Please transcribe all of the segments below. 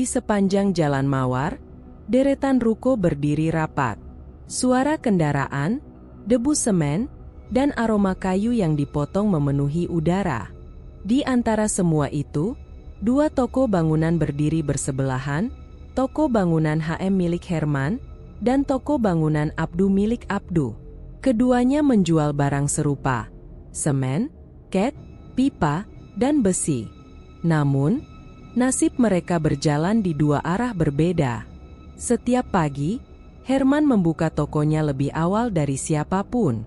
Di sepanjang jalan Mawar, deretan ruko berdiri rapat. Suara kendaraan, debu semen, dan aroma kayu yang dipotong memenuhi udara. Di antara semua itu, dua toko bangunan berdiri bersebelahan, toko bangunan HM milik Herman, dan toko bangunan Abdu milik Abdu. Keduanya menjual barang serupa, semen, cat, pipa, dan besi. Namun, nasib mereka berjalan di dua arah berbeda. Setiap pagi, Herman membuka tokonya lebih awal dari siapapun.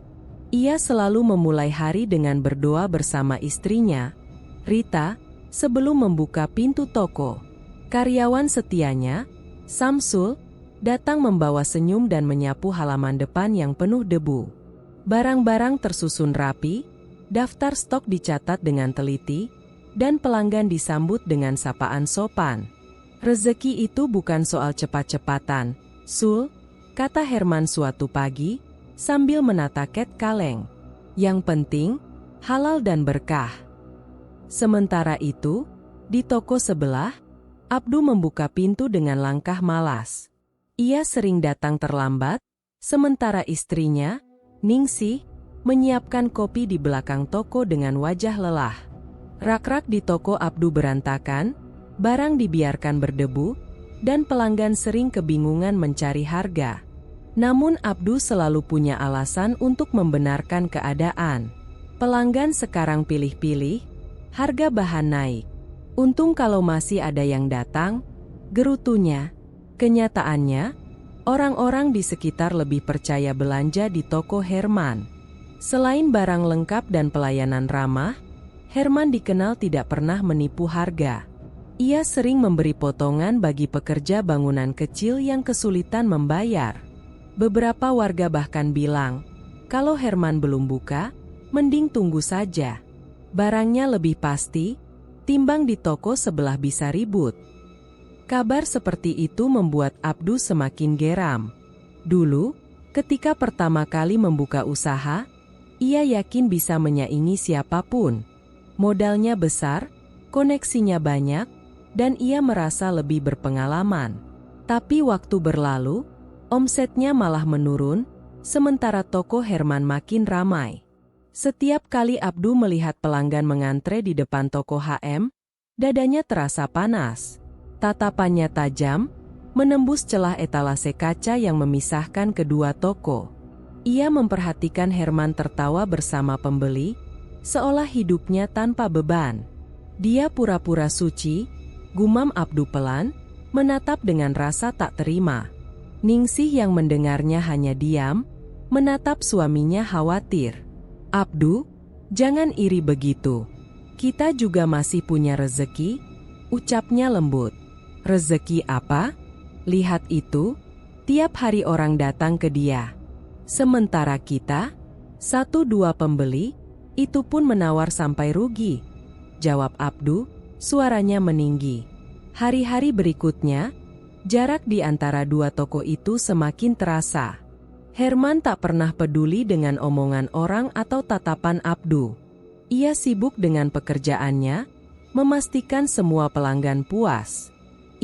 Ia selalu memulai hari dengan berdoa bersama istrinya, Rita, sebelum membuka pintu toko. Karyawan setianya, Samsul, datang membawa senyum dan menyapu halaman depan yang penuh debu. Barang-barang tersusun rapi, daftar stok dicatat dengan teliti, dan pelanggan disambut dengan sapaan sopan. Rezeki itu bukan soal cepat-cepatan, Sul, kata Herman suatu pagi, sambil menata cat kaleng. Yang penting, halal dan berkah. Sementara itu, di toko sebelah, Abdu membuka pintu dengan langkah malas. Ia sering datang terlambat, sementara istrinya, Ningsih, menyiapkan kopi di belakang toko dengan wajah lelah. Rak-rak di toko Abdu berantakan, barang dibiarkan berdebu, dan pelanggan sering kebingungan mencari harga. Namun Abdu selalu punya alasan untuk membenarkan keadaan. Pelanggan sekarang pilih-pilih, harga bahan naik. Untung kalau masih ada yang datang, gerutunya. Kenyataannya, orang-orang di sekitar lebih percaya belanja di toko Herman. Selain barang lengkap dan pelayanan ramah, Herman dikenal tidak pernah menipu harga. Ia sering memberi potongan bagi pekerja bangunan kecil yang kesulitan membayar. Beberapa warga bahkan bilang, kalau Herman belum buka, mending tunggu saja. Barangnya lebih pasti, timbang di toko sebelah bisa ribut. Kabar seperti itu membuat Abdu semakin geram. Dulu, ketika pertama kali membuka usaha, ia yakin bisa menyaingi siapapun. Modalnya besar, koneksinya banyak, dan ia merasa lebih berpengalaman. Tapi waktu berlalu, omsetnya malah menurun, sementara toko Herman makin ramai. Setiap kali Abdu melihat pelanggan mengantre di depan toko HM, dadanya terasa panas. Tatapannya tajam, menembus celah etalase kaca yang memisahkan kedua toko. Ia memperhatikan Herman tertawa bersama pembeli, seolah hidupnya tanpa beban. Dia pura-pura suci, gumam Abdu pelan, menatap dengan rasa tak terima. Ningsih yang mendengarnya hanya diam, menatap suaminya khawatir. Abdu, jangan iri begitu. Kita juga masih punya rezeki, ucapnya lembut. Rezeki apa? Lihat itu, tiap hari orang datang ke dia. Sementara kita, 1-2 pembeli, itu pun menawar sampai rugi. Jawab Abdu, suaranya meninggi. Hari-hari berikutnya, jarak di antara dua toko itu semakin terasa. Herman tak pernah peduli dengan omongan orang atau tatapan Abdu. Ia sibuk dengan pekerjaannya, memastikan semua pelanggan puas.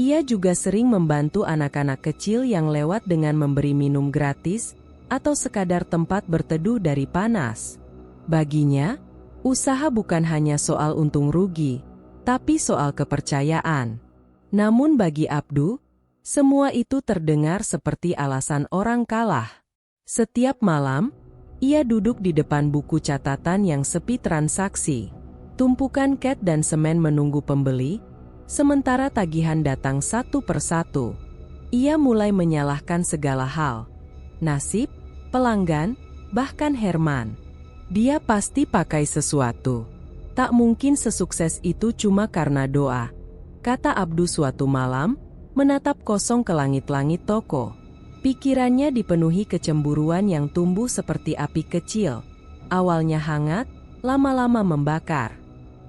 Ia juga sering membantu anak-anak kecil yang lewat dengan memberi minum gratis, atau sekadar tempat berteduh dari panas. Baginya, usaha bukan hanya soal untung rugi, tapi soal kepercayaan. Namun bagi Abdu, semua itu terdengar seperti alasan orang kalah. Setiap malam, ia duduk di depan buku catatan yang sepi transaksi. Tumpukan cat dan semen menunggu pembeli, sementara tagihan datang satu persatu. Ia mulai menyalahkan segala hal. Nasib, pelanggan, bahkan Herman. Dia pasti pakai sesuatu. Tak mungkin sesukses itu cuma karena doa, kata Abdu suatu malam, menatap kosong ke langit-langit toko. Pikirannya dipenuhi kecemburuan yang tumbuh seperti api kecil. Awalnya hangat, lama-lama membakar.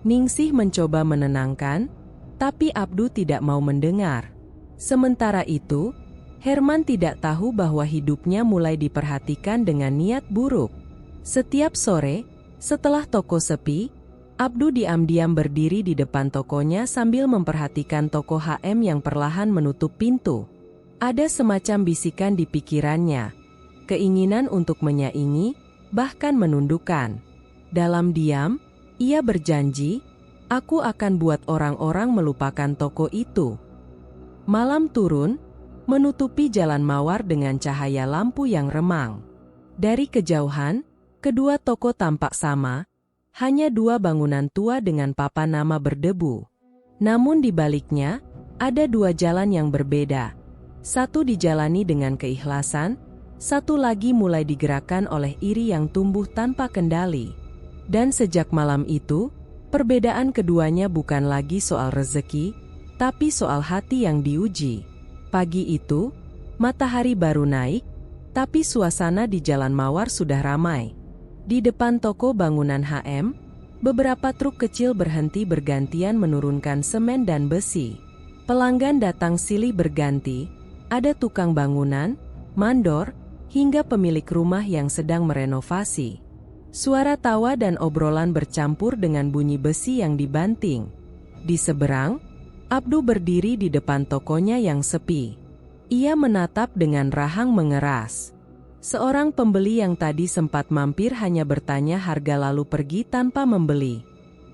Ningsih mencoba menenangkan, tapi Abdu tidak mau mendengar. Sementara itu, Herman tidak tahu bahwa hidupnya mulai diperhatikan dengan niat buruk. Setiap sore, setelah toko sepi, Abdu diam-diam berdiri di depan tokonya sambil memperhatikan toko HM yang perlahan menutup pintu. Ada semacam bisikan di pikirannya, keinginan untuk menyaingi, bahkan menundukkan. Dalam diam, ia berjanji, "Aku akan buat orang-orang melupakan toko itu." Malam turun, menutupi jalan mawar dengan cahaya lampu yang remang. Dari kejauhan, kedua toko tampak sama, hanya dua bangunan tua dengan papan nama berdebu. Namun di baliknya, ada dua jalan yang berbeda. Satu dijalani dengan keikhlasan, satu lagi mulai digerakkan oleh iri yang tumbuh tanpa kendali. Dan sejak malam itu, perbedaan keduanya bukan lagi soal rezeki, tapi soal hati yang diuji. Pagi itu, matahari baru naik, tapi suasana di Jalan Mawar sudah ramai. Di depan toko bangunan HM, beberapa truk kecil berhenti bergantian menurunkan semen dan besi. Pelanggan datang silih berganti, ada tukang bangunan, mandor, hingga pemilik rumah yang sedang merenovasi. Suara tawa dan obrolan bercampur dengan bunyi besi yang dibanting. Di seberang, Abdu berdiri di depan tokonya yang sepi. Ia menatap dengan rahang mengeras. Seorang pembeli yang tadi sempat mampir hanya bertanya harga lalu pergi tanpa membeli.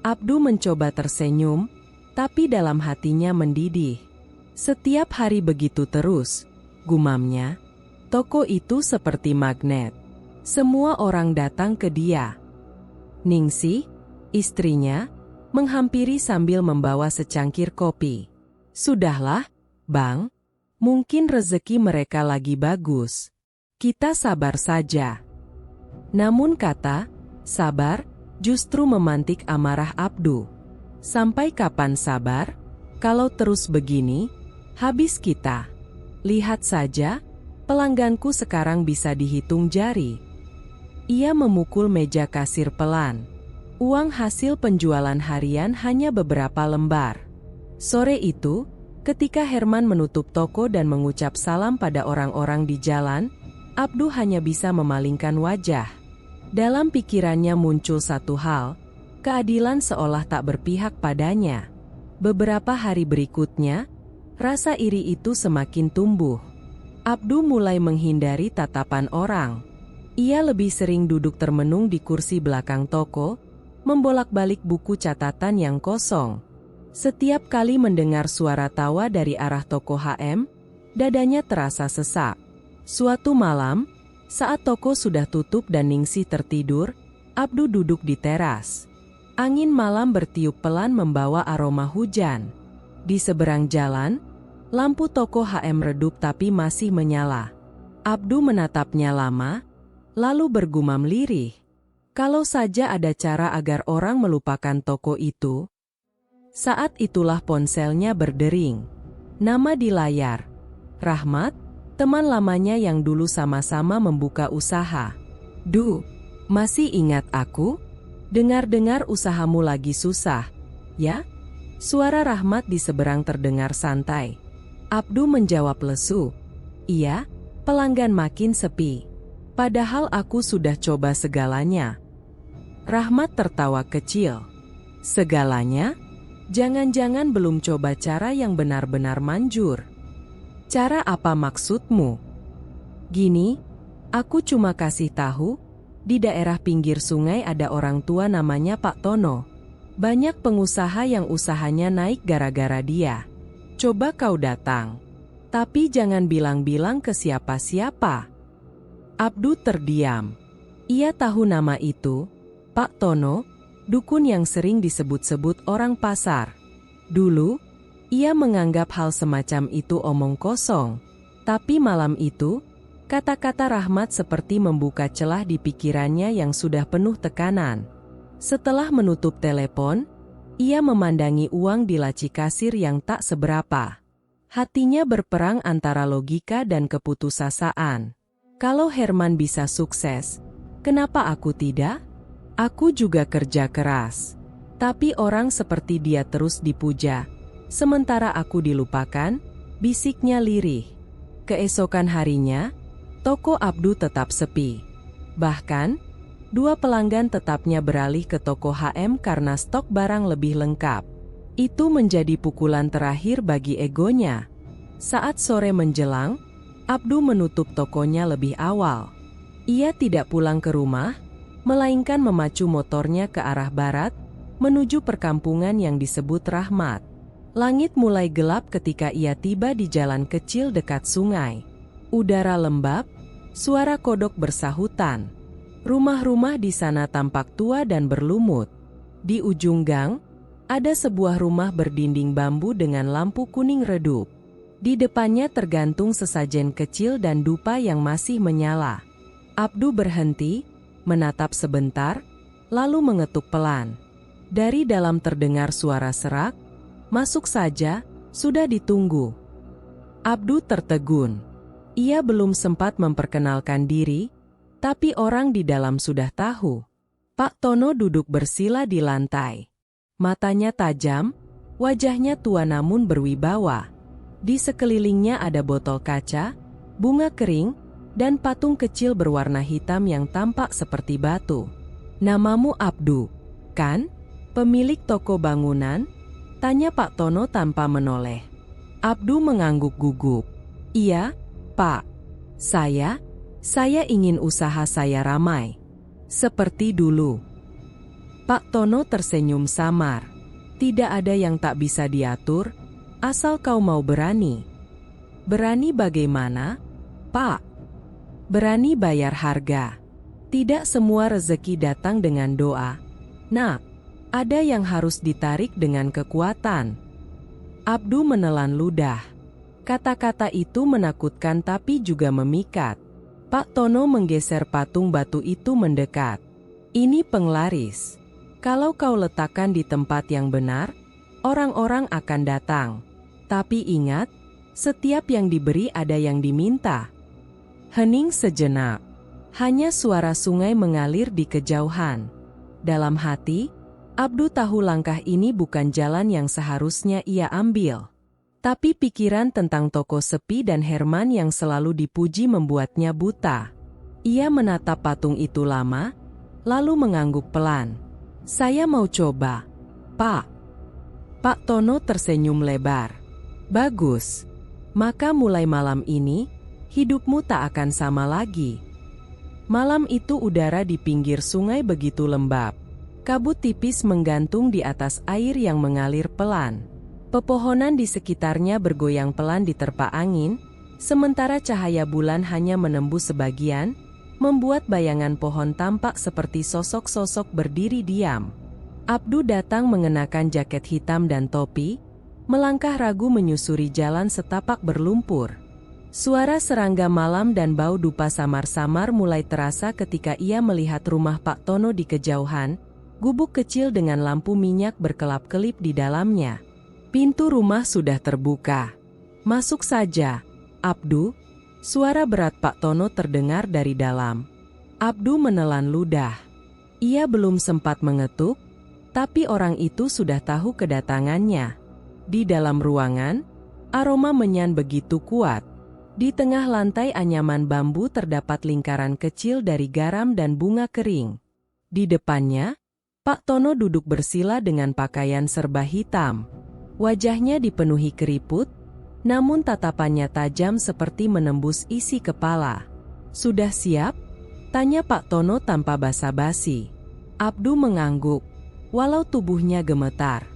Abdu mencoba tersenyum, tapi dalam hatinya mendidih. Setiap hari begitu terus, gumamnya. Toko itu seperti magnet. Semua orang datang ke dia. Ningsih, istrinya, menghampiri sambil membawa secangkir kopi. "Sudahlah, Bang. Mungkin rezeki mereka lagi bagus. Kita sabar saja." Namun kata sabar justru memantik amarah Abdu. "Sampai kapan sabar? Kalau terus begini, habis kita. Lihat saja, pelangganku sekarang bisa dihitung jari." Ia memukul meja kasir pelan. Uang hasil penjualan harian hanya beberapa lembar. Sore itu, ketika Herman menutup toko dan mengucap salam pada orang-orang di jalan, Abdu hanya bisa memalingkan wajah. Dalam pikirannya muncul satu hal, keadilan seolah tak berpihak padanya. Beberapa hari berikutnya, rasa iri itu semakin tumbuh. Abdu mulai menghindari tatapan orang. Ia lebih sering duduk termenung di kursi belakang toko, membolak-balik buku catatan yang kosong. Setiap kali mendengar suara tawa dari arah toko HM, dadanya terasa sesak. Suatu malam, saat toko sudah tutup dan Ningsih tertidur, Abdu duduk di teras. Angin malam bertiup pelan membawa aroma hujan. Di seberang jalan, lampu toko HM redup tapi masih menyala. Abdu menatapnya lama, lalu bergumam lirih. Kalau saja ada cara agar orang melupakan toko itu. Saat itulah ponselnya berdering. Nama di layar. Rahmat, teman lamanya yang dulu sama-sama membuka usaha. "Duh, masih ingat aku? Dengar-dengar usahamu lagi susah, ya?" Suara Rahmat di seberang terdengar santai. Abdu menjawab lesu. "Iya, pelanggan makin sepi. Padahal aku sudah coba segalanya." Rahmat tertawa kecil. "Segalanya? Jangan-jangan belum coba cara yang benar-benar manjur." "Cara apa maksudmu?" "Gini, aku cuma kasih tahu, di daerah pinggir sungai ada orang tua namanya Pak Tono. Banyak pengusaha yang usahanya naik gara-gara dia. Coba kau datang. Tapi jangan bilang-bilang ke siapa-siapa." Abdu terdiam. Ia tahu nama itu, Pak Tono, dukun yang sering disebut-sebut orang pasar. Dulu, ia menganggap hal semacam itu omong kosong. Tapi malam itu, kata-kata Rahmat seperti membuka celah di pikirannya yang sudah penuh tekanan. Setelah menutup telepon, ia memandangi uang di laci kasir yang tak seberapa. Hatinya berperang antara logika dan keputusasaan. Kalau Herman bisa sukses, kenapa aku tidak? Aku juga kerja keras. Tapi orang seperti dia terus dipuja. Sementara aku dilupakan, bisiknya lirih. Keesokan harinya, toko Abdu tetap sepi. Bahkan, Dua pelanggan tetapnya beralih ke toko HM karena stok barang lebih lengkap. Itu menjadi pukulan terakhir bagi egonya. Saat sore menjelang, Abdu menutup tokonya lebih awal. Ia tidak pulang ke rumah, melainkan memacu motornya ke arah barat, menuju perkampungan yang disebut Rahmat. Langit mulai gelap ketika ia tiba di jalan kecil dekat sungai. Udara lembab, suara kodok bersahutan. Rumah-rumah di sana tampak tua dan berlumut. Di ujung gang, ada sebuah rumah berdinding bambu dengan lampu kuning redup. Di depannya tergantung sesajen kecil dan dupa yang masih menyala. Abdu berhenti, menatap sebentar, lalu mengetuk pelan. Dari dalam terdengar suara serak, "Masuk saja, sudah ditunggu." Abdu tertegun. Ia belum sempat memperkenalkan diri, tapi orang di dalam sudah tahu. Pak Tono duduk bersila di lantai. Matanya tajam, wajahnya tua namun berwibawa. Di sekelilingnya ada botol kaca, bunga kering, dan patung kecil berwarna hitam yang tampak seperti batu. "Namamu Abdu, kan? Pemilik toko bangunan?" tanya Pak Tono tanpa menoleh. Abdu mengangguk gugup. "Iya, Pak. Saya ingin usaha saya ramai. Seperti dulu." Pak Tono tersenyum samar. "Tidak ada yang tak bisa diatur, asal kau mau berani." "Berani bagaimana, Pak?" "Berani bayar harga. Tidak semua rezeki datang dengan doa. Nah, ada yang harus ditarik dengan kekuatan." Abdu menelan ludah. Kata-kata itu menakutkan tapi juga memikat. Pak Tono menggeser patung batu itu mendekat. "Ini penglaris. Kalau kau letakkan di tempat yang benar, orang-orang akan datang. Tapi ingat, setiap yang diberi ada yang diminta." Hening sejenak. Hanya suara sungai mengalir di kejauhan. Dalam hati, Abdu tahu langkah ini bukan jalan yang seharusnya ia ambil. Tapi pikiran tentang toko sepi dan Herman yang selalu dipuji membuatnya buta. Ia menatap patung itu lama, lalu mengangguk pelan. "Saya mau coba, Pak." Pak Tono tersenyum lebar. "Bagus. Maka mulai malam ini, hidupmu tak akan sama lagi." Malam itu udara di pinggir sungai begitu lembab. Kabut tipis menggantung di atas air yang mengalir pelan. Pepohonan di sekitarnya bergoyang pelan diterpa angin, sementara cahaya bulan hanya menembus sebagian, membuat bayangan pohon tampak seperti sosok-sosok berdiri diam. Abdu datang mengenakan jaket hitam dan topi, melangkah ragu menyusuri jalan setapak berlumpur. Suara serangga malam dan bau dupa samar-samar mulai terasa ketika ia melihat rumah Pak Tono di kejauhan, gubuk kecil dengan lampu minyak berkelap-kelip di dalamnya. Pintu rumah sudah terbuka. "Masuk saja, Abdu." Suara berat Pak Tono terdengar dari dalam. Abdu menelan ludah. Ia belum sempat mengetuk, tapi orang itu sudah tahu kedatangannya. Di dalam ruangan, aroma menyan begitu kuat. Di tengah lantai anyaman bambu terdapat lingkaran kecil dari garam dan bunga kering. Di depannya, Pak Tono duduk bersila dengan pakaian serba hitam. Wajahnya dipenuhi keriput, namun tatapannya tajam seperti menembus isi kepala. "Sudah siap?" tanya Pak Tono tanpa basa-basi. Abdu mengangguk, walau tubuhnya gemetar.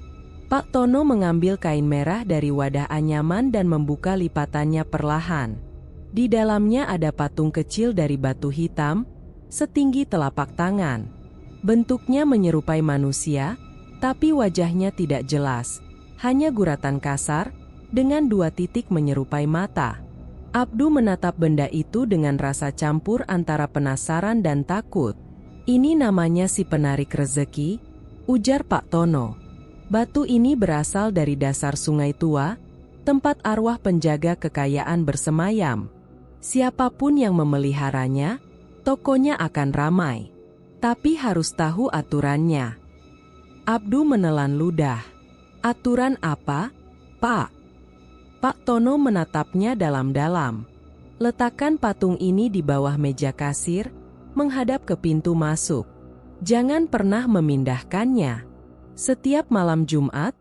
Pak Tono mengambil kain merah dari wadah anyaman dan membuka lipatannya perlahan. Di dalamnya ada patung kecil dari batu hitam, setinggi telapak tangan. Bentuknya menyerupai manusia, tapi wajahnya tidak jelas. Hanya guratan kasar, dengan dua titik menyerupai mata. Abdu menatap benda itu dengan rasa campur antara penasaran dan takut. "Ini namanya si penarik rezeki," ujar Pak Tono. "Batu ini berasal dari dasar sungai tua, tempat arwah penjaga kekayaan bersemayam. Siapapun yang memeliharanya, tokonya akan ramai. Tapi harus tahu aturannya." Abdu menelan ludah. "Aturan apa, Pak?" Pak Tono menatapnya dalam-dalam. "Letakkan patung ini di bawah meja kasir, menghadap ke pintu masuk. Jangan pernah memindahkannya. Setiap malam Jumat,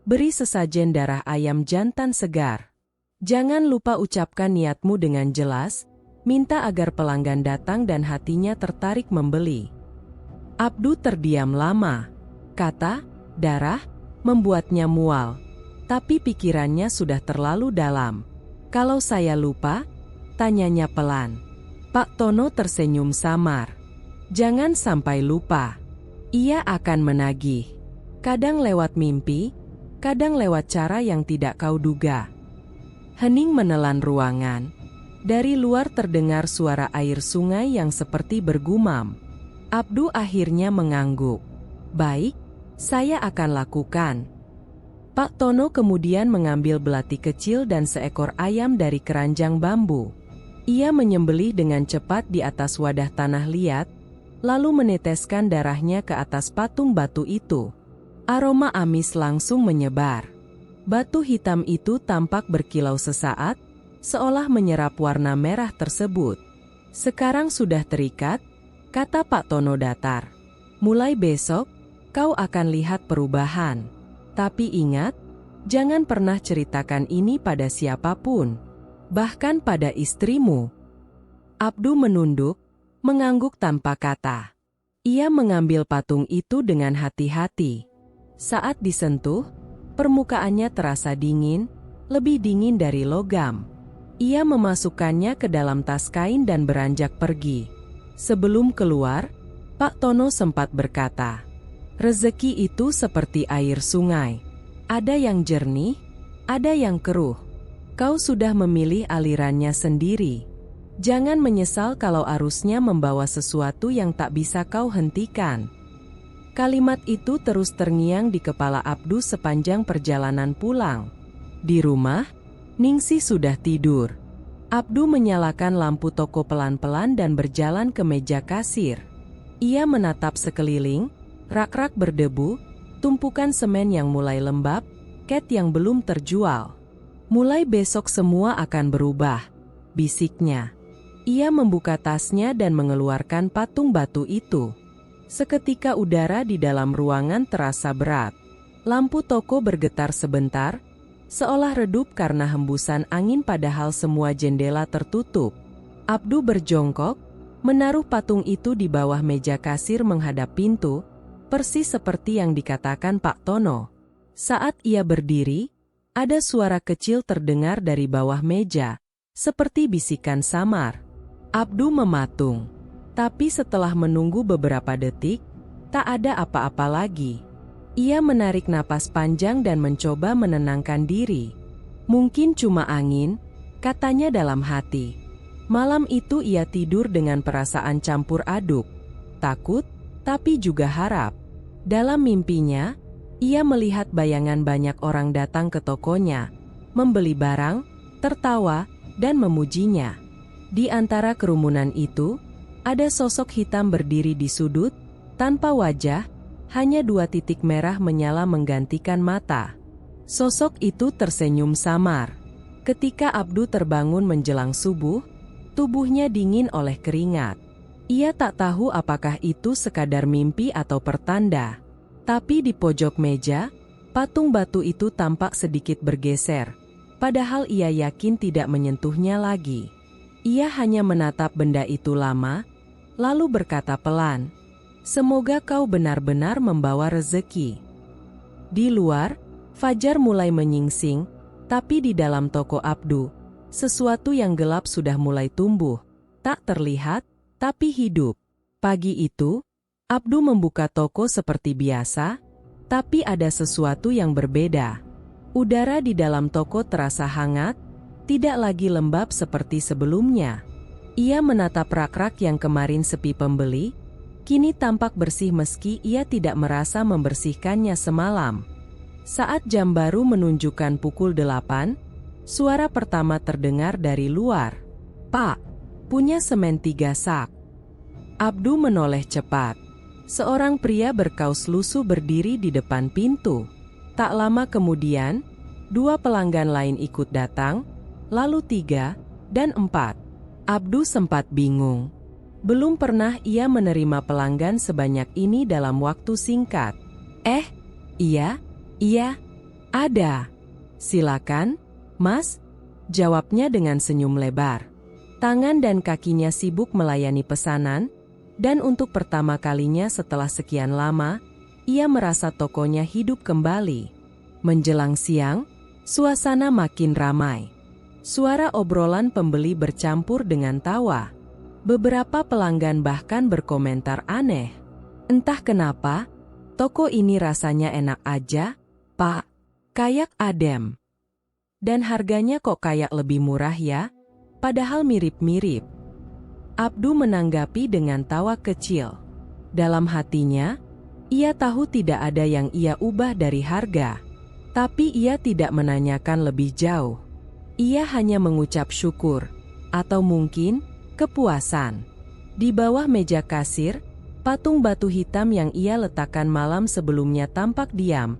beri sesajen darah ayam jantan segar. Jangan lupa ucapkan niatmu dengan jelas, minta agar pelanggan datang dan hatinya tertarik membeli. Abdu terdiam lama. Kata, darah, membuatnya mual. Tapi pikirannya sudah terlalu dalam. Kalau saya lupa? Tanyanya pelan. Pak Tono tersenyum samar. Jangan sampai lupa. Ia akan menagih. Kadang lewat mimpi, kadang lewat cara yang tidak kau duga. Hening menelan ruangan. Dari luar terdengar suara air sungai yang seperti bergumam. Abdu akhirnya mengangguk. Baik, saya akan lakukan. Pak Tono kemudian mengambil belati kecil dan seekor ayam dari keranjang bambu. Ia menyembelih dengan cepat di atas wadah tanah liat, lalu meneteskan darahnya ke atas patung batu itu. Aroma amis langsung menyebar. Batu hitam itu tampak berkilau sesaat, seolah menyerap warna merah tersebut. Sekarang sudah terikat, kata Pak Tono datar. Mulai besok, kau akan lihat perubahan. Tapi ingat, jangan pernah ceritakan ini pada siapapun, bahkan pada istrimu. Abdu menunduk, mengangguk tanpa kata. Ia mengambil patung itu dengan hati-hati. Saat disentuh, permukaannya terasa dingin, lebih dingin dari logam. Ia memasukkannya ke dalam tas kain dan beranjak pergi. Sebelum keluar, Pak Tono sempat berkata, rezeki itu seperti air sungai. Ada yang jernih, ada yang keruh. Kau sudah memilih alirannya sendiri. Jangan menyesal kalau arusnya membawa sesuatu yang tak bisa kau hentikan. Kalimat itu terus terngiang di kepala Abdu sepanjang perjalanan pulang. Di rumah, Ningsih sudah tidur. Abdu menyalakan lampu toko pelan-pelan dan berjalan ke meja kasir. Ia menatap sekeliling, rak-rak berdebu, tumpukan semen yang mulai lembab, cat yang belum terjual. Mulai besok semua akan berubah, bisiknya. Ia membuka tasnya dan mengeluarkan patung batu itu. Seketika udara di dalam ruangan terasa berat. Lampu toko bergetar sebentar, seolah redup karena hembusan angin padahal semua jendela tertutup. Abdu berjongkok, menaruh patung itu di bawah meja kasir menghadap pintu, persis seperti yang dikatakan Pak Tono. Saat ia berdiri, ada suara kecil terdengar dari bawah meja, seperti bisikan samar. Abdu mematung, tapi setelah menunggu beberapa detik, tak ada apa-apa lagi. Ia menarik napas panjang dan mencoba menenangkan diri. Mungkin cuma angin, katanya dalam hati. Malam itu ia tidur dengan perasaan campur aduk, takut, tapi juga harap. Dalam mimpinya, ia melihat bayangan banyak orang datang ke tokonya, membeli barang, tertawa, dan memujinya. Di antara kerumunan itu, ada sosok hitam berdiri di sudut, tanpa wajah, hanya 2 titik merah menyala menggantikan mata. Sosok itu tersenyum samar. Ketika Abdu terbangun menjelang subuh, tubuhnya dingin oleh keringat. Ia tak tahu apakah itu sekadar mimpi atau pertanda. Tapi di pojok meja, patung batu itu tampak sedikit bergeser. Padahal ia yakin tidak menyentuhnya lagi. Ia hanya menatap benda itu lama, lalu berkata pelan, "Semoga kau benar-benar membawa rezeki." Di luar, fajar mulai menyingsing, tapi di dalam toko Abdu, sesuatu yang gelap sudah mulai tumbuh. Tak terlihat, tapi hidup. Pagi itu, Abdu membuka toko seperti biasa, tapi ada sesuatu yang berbeda. Udara di dalam toko terasa hangat, tidak lagi lembab seperti sebelumnya. Ia menatap rak-rak yang kemarin sepi pembeli, kini tampak bersih meski ia tidak merasa membersihkannya semalam. Saat jam baru menunjukkan pukul 8, suara pertama terdengar dari luar. "Pak, punya semen 3 sak." Abdu menoleh cepat. Seorang pria berkaus lusuh berdiri di depan pintu. Tak lama kemudian, 2 pelanggan lain ikut datang, lalu 3, dan 4. Abdu sempat bingung. Belum pernah ia menerima pelanggan sebanyak ini dalam waktu singkat. Iya, ada. Silakan, Mas, jawabnya dengan senyum lebar. Tangan dan kakinya sibuk melayani pesanan, dan untuk pertama kalinya setelah sekian lama, ia merasa tokonya hidup kembali. Menjelang siang, suasana makin ramai. Suara obrolan pembeli bercampur dengan tawa. Beberapa pelanggan bahkan berkomentar aneh. Entah kenapa, toko ini rasanya enak aja, Pak. Kayak adem. Dan harganya kok kayak lebih murah ya? Padahal mirip-mirip. Abdu menanggapi dengan tawa kecil. Dalam hatinya, ia tahu tidak ada yang ia ubah dari harga. Tapi ia tidak menanyakan lebih jauh. Ia hanya mengucap syukur, atau mungkin kepuasan. Di bawah meja kasir, patung batu hitam yang ia letakkan malam sebelumnya tampak diam.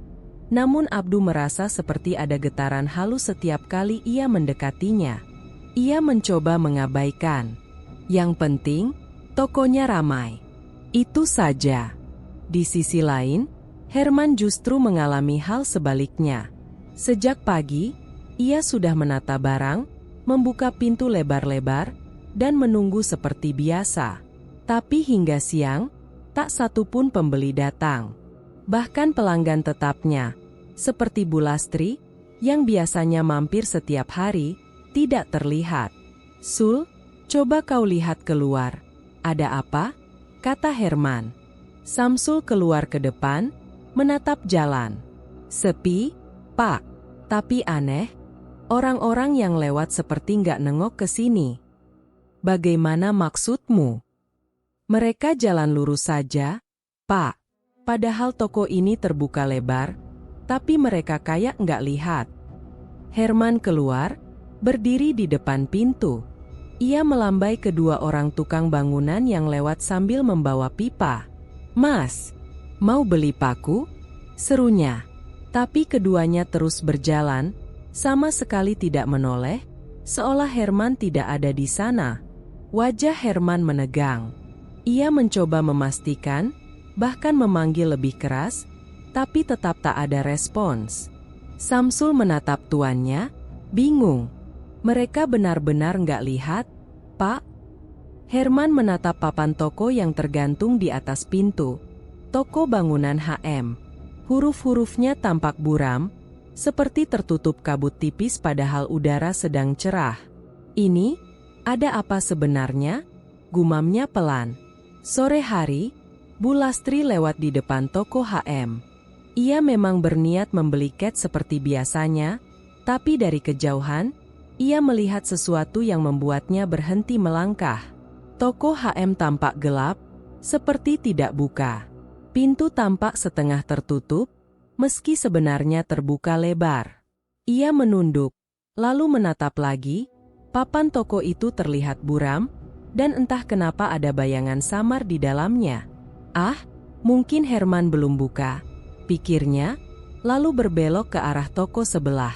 Namun Abdu merasa seperti ada getaran halus setiap kali ia mendekatinya. Ia mencoba mengabaikan. Yang penting, tokonya ramai. Itu saja. Di sisi lain, Herman justru mengalami hal sebaliknya. Sejak pagi, ia sudah menata barang, membuka pintu lebar-lebar, dan menunggu seperti biasa. Tapi hingga siang, tak satu pun pembeli datang. Bahkan pelanggan tetapnya, seperti Bu Lastri, yang biasanya mampir setiap hari, tidak terlihat. "Sul, coba kau lihat keluar. Ada apa?" kata Herman. Samsul keluar ke depan, menatap jalan. "Sepi, Pak. Tapi aneh, orang-orang yang lewat seperti nggak nengok ke sini." "Bagaimana maksudmu?" "Mereka jalan lurus saja, Pak. Padahal toko ini terbuka lebar, tapi mereka kayak nggak lihat." Herman keluar, berdiri di depan pintu. Ia melambai kedua orang tukang bangunan yang lewat sambil membawa pipa. "Mas, mau beli paku?" serunya. Tapi keduanya terus berjalan, sama sekali tidak menoleh, seolah Herman tidak ada di sana. Wajah Herman menegang. Ia mencoba memastikan, bahkan memanggil lebih keras, tapi tetap tak ada respons. Samsul menatap tuannya, bingung. "Mereka benar-benar nggak lihat, Pak?" Herman menatap papan toko yang tergantung di atas pintu. Toko bangunan HM. Huruf-hurufnya tampak buram, seperti tertutup kabut tipis padahal udara sedang cerah. "Ini, ada apa sebenarnya?" gumamnya pelan. Sore hari, Bu Lastri lewat di depan toko HM. Ia memang berniat membeli cat seperti biasanya, tapi dari kejauhan, ia melihat sesuatu yang membuatnya berhenti melangkah. Toko HM tampak gelap, seperti tidak buka. Pintu tampak setengah tertutup, meski sebenarnya terbuka lebar. Ia menunduk, lalu menatap lagi. Papan toko itu terlihat buram, dan entah kenapa ada bayangan samar di dalamnya. Mungkin Herman belum buka, pikirnya, lalu berbelok ke arah toko sebelah.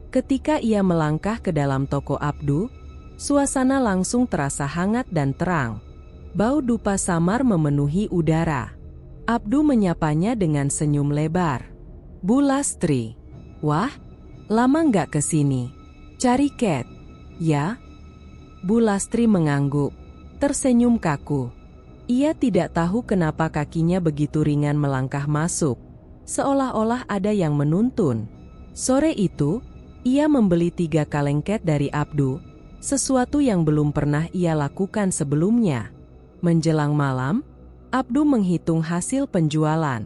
Ketika ia melangkah ke dalam toko Abdu, suasana langsung terasa hangat dan terang. Bau dupa samar memenuhi udara. Abdu menyapanya dengan senyum lebar. "Bu Lastri." "Wah, lama nggak kesini. Cari cat?" "Ya." Bu Lastri mengangguk, tersenyum kaku. Ia tidak tahu kenapa kakinya begitu ringan melangkah masuk, seolah-olah ada yang menuntun. Sore itu, ia membeli 3 kaleng cat dari Abdu, sesuatu yang belum pernah ia lakukan sebelumnya. Menjelang malam, Abdu menghitung hasil penjualan.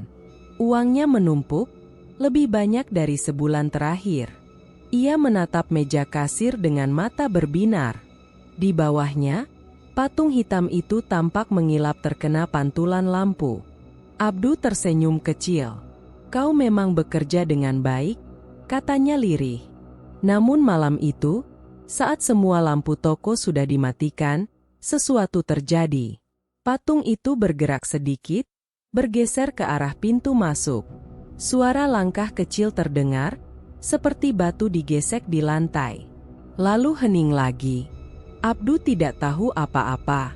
Uangnya menumpuk, lebih banyak dari sebulan terakhir. Ia menatap meja kasir dengan mata berbinar. Di bawahnya, patung hitam itu tampak mengilap terkena pantulan lampu. Abdu tersenyum kecil. "Kau memang bekerja dengan baik," katanya lirih. Namun malam itu, saat semua lampu toko sudah dimatikan, sesuatu terjadi. Patung itu bergerak sedikit, bergeser ke arah pintu masuk. Suara langkah kecil terdengar, seperti batu digesek di lantai. Lalu hening lagi. Abdu tidak tahu apa-apa.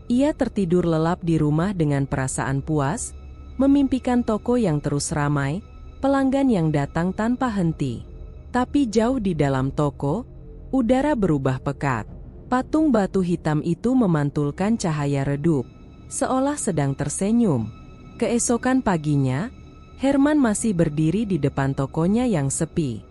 Ia tertidur lelap di rumah dengan perasaan puas, memimpikan toko yang terus ramai, pelanggan yang datang tanpa henti. Tapi jauh di dalam toko, udara berubah pekat. Patung batu hitam itu memantulkan cahaya redup, seolah sedang tersenyum. Keesokan paginya, Herman masih berdiri di depan tokonya yang sepi.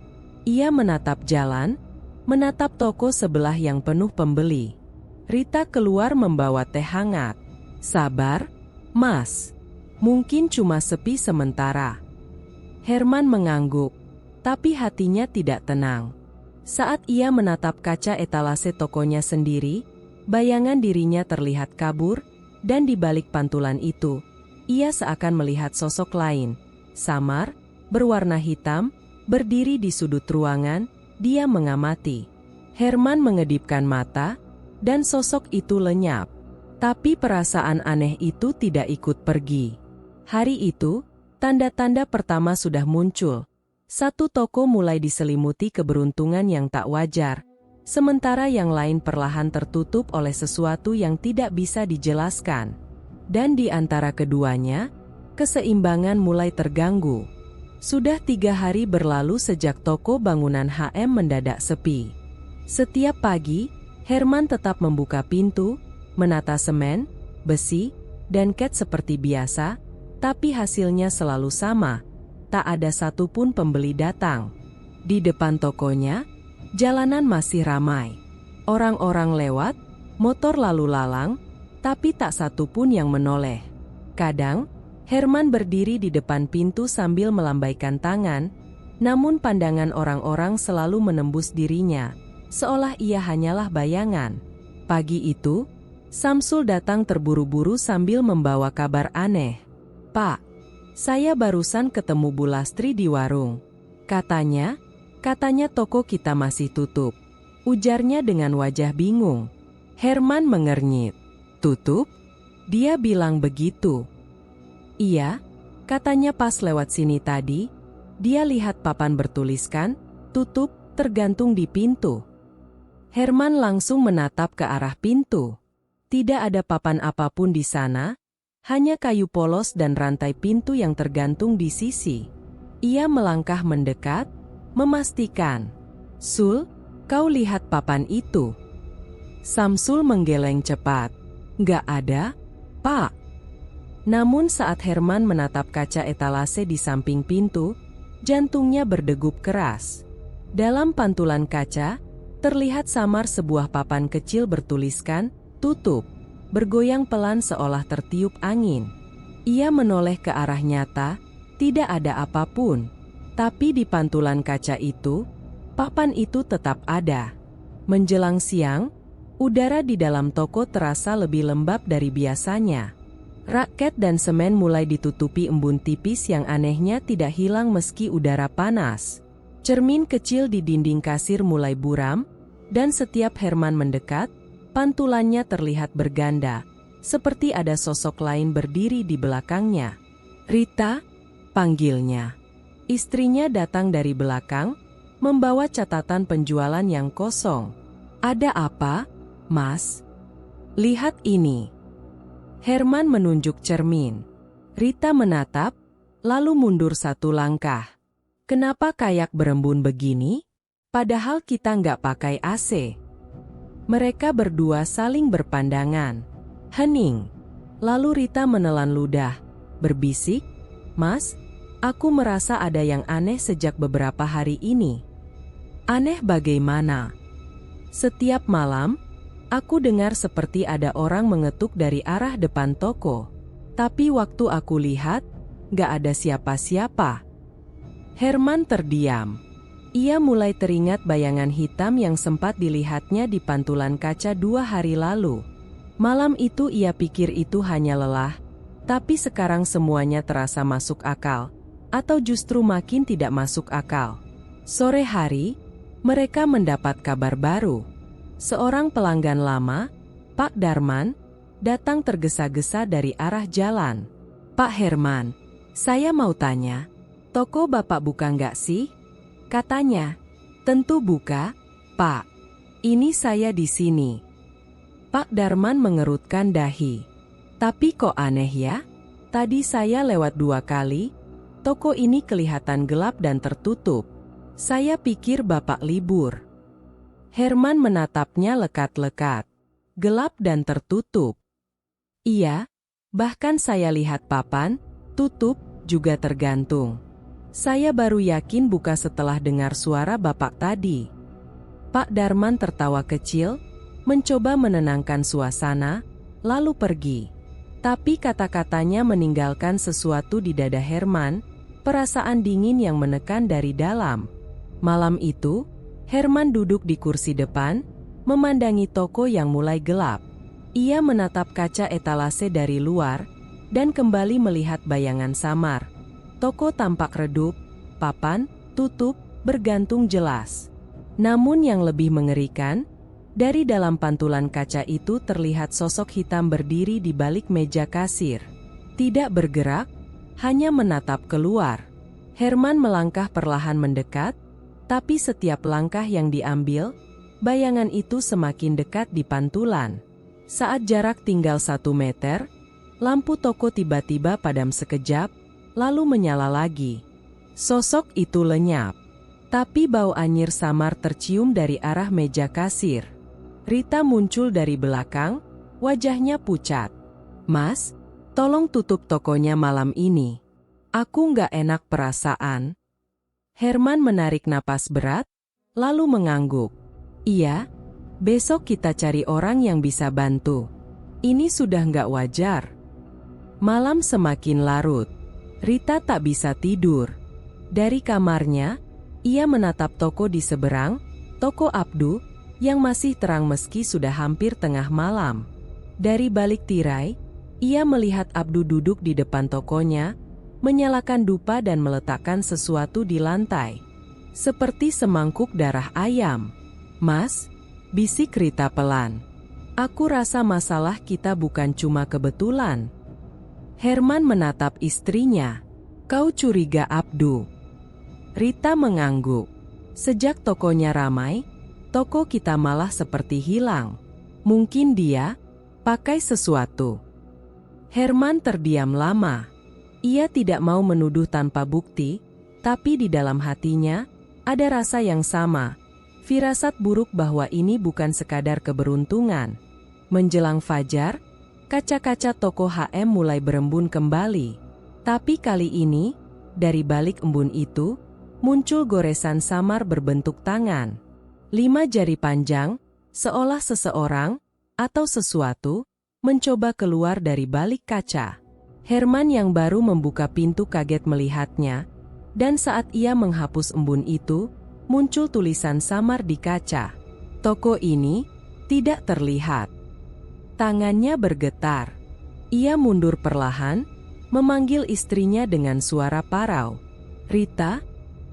Ia menatap jalan, menatap toko sebelah yang penuh pembeli. Rita keluar membawa teh hangat. "Sabar, Mas. Mungkin cuma sepi sementara." Herman mengangguk, tapi hatinya tidak tenang. Saat ia menatap kaca etalase tokonya sendiri, bayangan dirinya terlihat kabur, dan di balik pantulan itu, ia seakan melihat sosok lain, samar, berwarna hitam, berdiri di sudut ruangan. Dia mengamati. Herman mengedipkan mata, dan sosok itu lenyap. Tapi perasaan aneh itu tidak ikut pergi. Hari itu, tanda-tanda pertama sudah muncul. Satu toko mulai diselimuti keberuntungan yang tak wajar, sementara yang lain perlahan tertutup oleh sesuatu yang tidak bisa dijelaskan. Dan di antara keduanya, keseimbangan mulai terganggu. Sudah 3 hari berlalu sejak toko bangunan HM mendadak sepi. Setiap pagi, Herman tetap membuka pintu, menata semen, besi, dan cat seperti biasa, tapi hasilnya selalu sama. Tak ada satupun pembeli datang. Di depan tokonya, jalanan masih ramai. Orang-orang lewat, motor lalu lalang, tapi tak satupun yang menoleh. Kadang, Herman berdiri di depan pintu sambil melambaikan tangan, namun pandangan orang-orang selalu menembus dirinya, seolah ia hanyalah bayangan. Pagi itu, Samsul datang terburu-buru sambil membawa kabar aneh. "Pak, saya barusan ketemu Bu Lastri di warung. Katanya toko kita masih tutup," ujarnya dengan wajah bingung. Herman mengernyit. "Tutup?" Dia bilang begitu. "Iya, katanya pas lewat sini tadi, dia lihat papan bertuliskan, 'Tutup,' tergantung di pintu." Herman langsung menatap ke arah pintu. Tidak ada papan apapun di sana, hanya kayu polos dan rantai pintu yang tergantung di sisi. Ia melangkah mendekat, memastikan. "Sul, kau lihat papan itu?" Samsul menggeleng cepat. "Nggak ada, Pak." Namun saat Herman menatap kaca etalase di samping pintu, jantungnya berdegup keras. Dalam pantulan kaca, terlihat samar sebuah papan kecil bertuliskan, "Tutup," bergoyang pelan seolah tertiup angin. Ia menoleh ke arah nyata, tidak ada apapun. Tapi di pantulan kaca itu, papan itu tetap ada. Menjelang siang, udara di dalam toko terasa lebih lembab dari biasanya. Raket dan semen mulai ditutupi embun tipis yang anehnya tidak hilang meski udara panas. Cermin kecil di dinding kasir mulai buram, dan setiap Herman mendekat, pantulannya terlihat berganda, seperti ada sosok lain berdiri di belakangnya. "Rita," panggilnya. Istrinya datang dari belakang, membawa catatan penjualan yang kosong. "Ada apa, Mas?" "Lihat ini." Herman menunjuk cermin. Rita menatap, lalu mundur satu langkah. "Kenapa kayak berembun begini? Padahal kita nggak pakai AC." Mereka berdua saling berpandangan. Hening. Lalu Rita menelan ludah, berbisik, "Mas, aku merasa ada yang aneh sejak beberapa hari ini." "Aneh bagaimana?" "Setiap malam, aku dengar seperti ada orang mengetuk dari arah depan toko. Tapi waktu aku lihat, gak ada siapa-siapa." Herman terdiam. Ia mulai teringat bayangan hitam yang sempat dilihatnya di pantulan kaca 2 hari lalu. Malam itu ia pikir itu hanya lelah, tapi sekarang semuanya terasa masuk akal, atau justru makin tidak masuk akal. Sore hari, mereka mendapat kabar baru. Seorang pelanggan lama, Pak Darman, datang tergesa-gesa dari arah jalan. "Pak Herman, saya mau tanya, toko Bapak buka nggak sih?" Katanya. "Tentu buka, Pak. Ini saya di sini." Pak Darman mengerutkan dahi. Tapi kok aneh ya? Tadi saya lewat 2 kali, toko ini kelihatan gelap dan tertutup. Saya pikir Bapak libur. Herman menatapnya lekat-lekat. Gelap dan tertutup. Iya, bahkan saya lihat papan, tutup, juga tergantung. Saya baru yakin buka setelah dengar suara Bapak tadi. Pak Darman tertawa kecil, mencoba menenangkan suasana, lalu pergi. Tapi kata-katanya meninggalkan sesuatu di dada Herman, perasaan dingin yang menekan dari dalam. Malam itu, Herman duduk di kursi depan, memandangi toko yang mulai gelap. Ia menatap kaca etalase dari luar, dan kembali melihat bayangan samar. Toko tampak redup, papan, tutup, bergantung jelas. Namun yang lebih mengerikan, dari dalam pantulan kaca itu terlihat sosok hitam berdiri di balik meja kasir. Tidak bergerak, hanya menatap keluar. Herman melangkah perlahan mendekat, tapi setiap langkah yang diambil, bayangan itu semakin dekat di pantulan. Saat jarak tinggal 1 meter, lampu toko tiba-tiba padam sekejap, lalu menyala lagi. Sosok itu lenyap, tapi bau anyir samar tercium dari arah meja kasir. Rita muncul dari belakang, wajahnya pucat. "Mas, tolong tutup tokonya malam ini. Aku nggak enak perasaan." Herman menarik napas berat, lalu mengangguk. "Iya, besok kita cari orang yang bisa bantu. Ini sudah nggak wajar." Malam semakin larut. Rita tak bisa tidur. Dari kamarnya, ia menatap toko di seberang, toko Abdu, yang masih terang meski sudah hampir tengah malam. Dari balik tirai, ia melihat Abdu duduk di depan tokonya, menyalakan dupa dan meletakkan sesuatu di lantai. Seperti semangkuk darah ayam. "Mas," bisik Rita pelan. "Aku rasa masalah kita bukan cuma kebetulan." Herman menatap istrinya. "Kau curiga Abdu?" Rita mengangguk. "Sejak tokonya ramai, toko kita malah seperti hilang. Mungkin dia pakai sesuatu." Herman terdiam lama. Ia tidak mau menuduh tanpa bukti, tapi di dalam hatinya ada rasa yang sama. Firasat buruk bahwa ini bukan sekadar keberuntungan. Menjelang fajar, kaca-kaca toko HM mulai berembun kembali. Tapi kali ini, dari balik embun itu, muncul goresan samar berbentuk tangan. 5 jari panjang, seolah seseorang, atau sesuatu, mencoba keluar dari balik kaca. Herman yang baru membuka pintu kaget melihatnya, dan saat ia menghapus embun itu, muncul tulisan samar di kaca. "Toko ini tidak terlihat." Tangannya bergetar. Ia mundur perlahan, memanggil istrinya dengan suara parau. "Rita,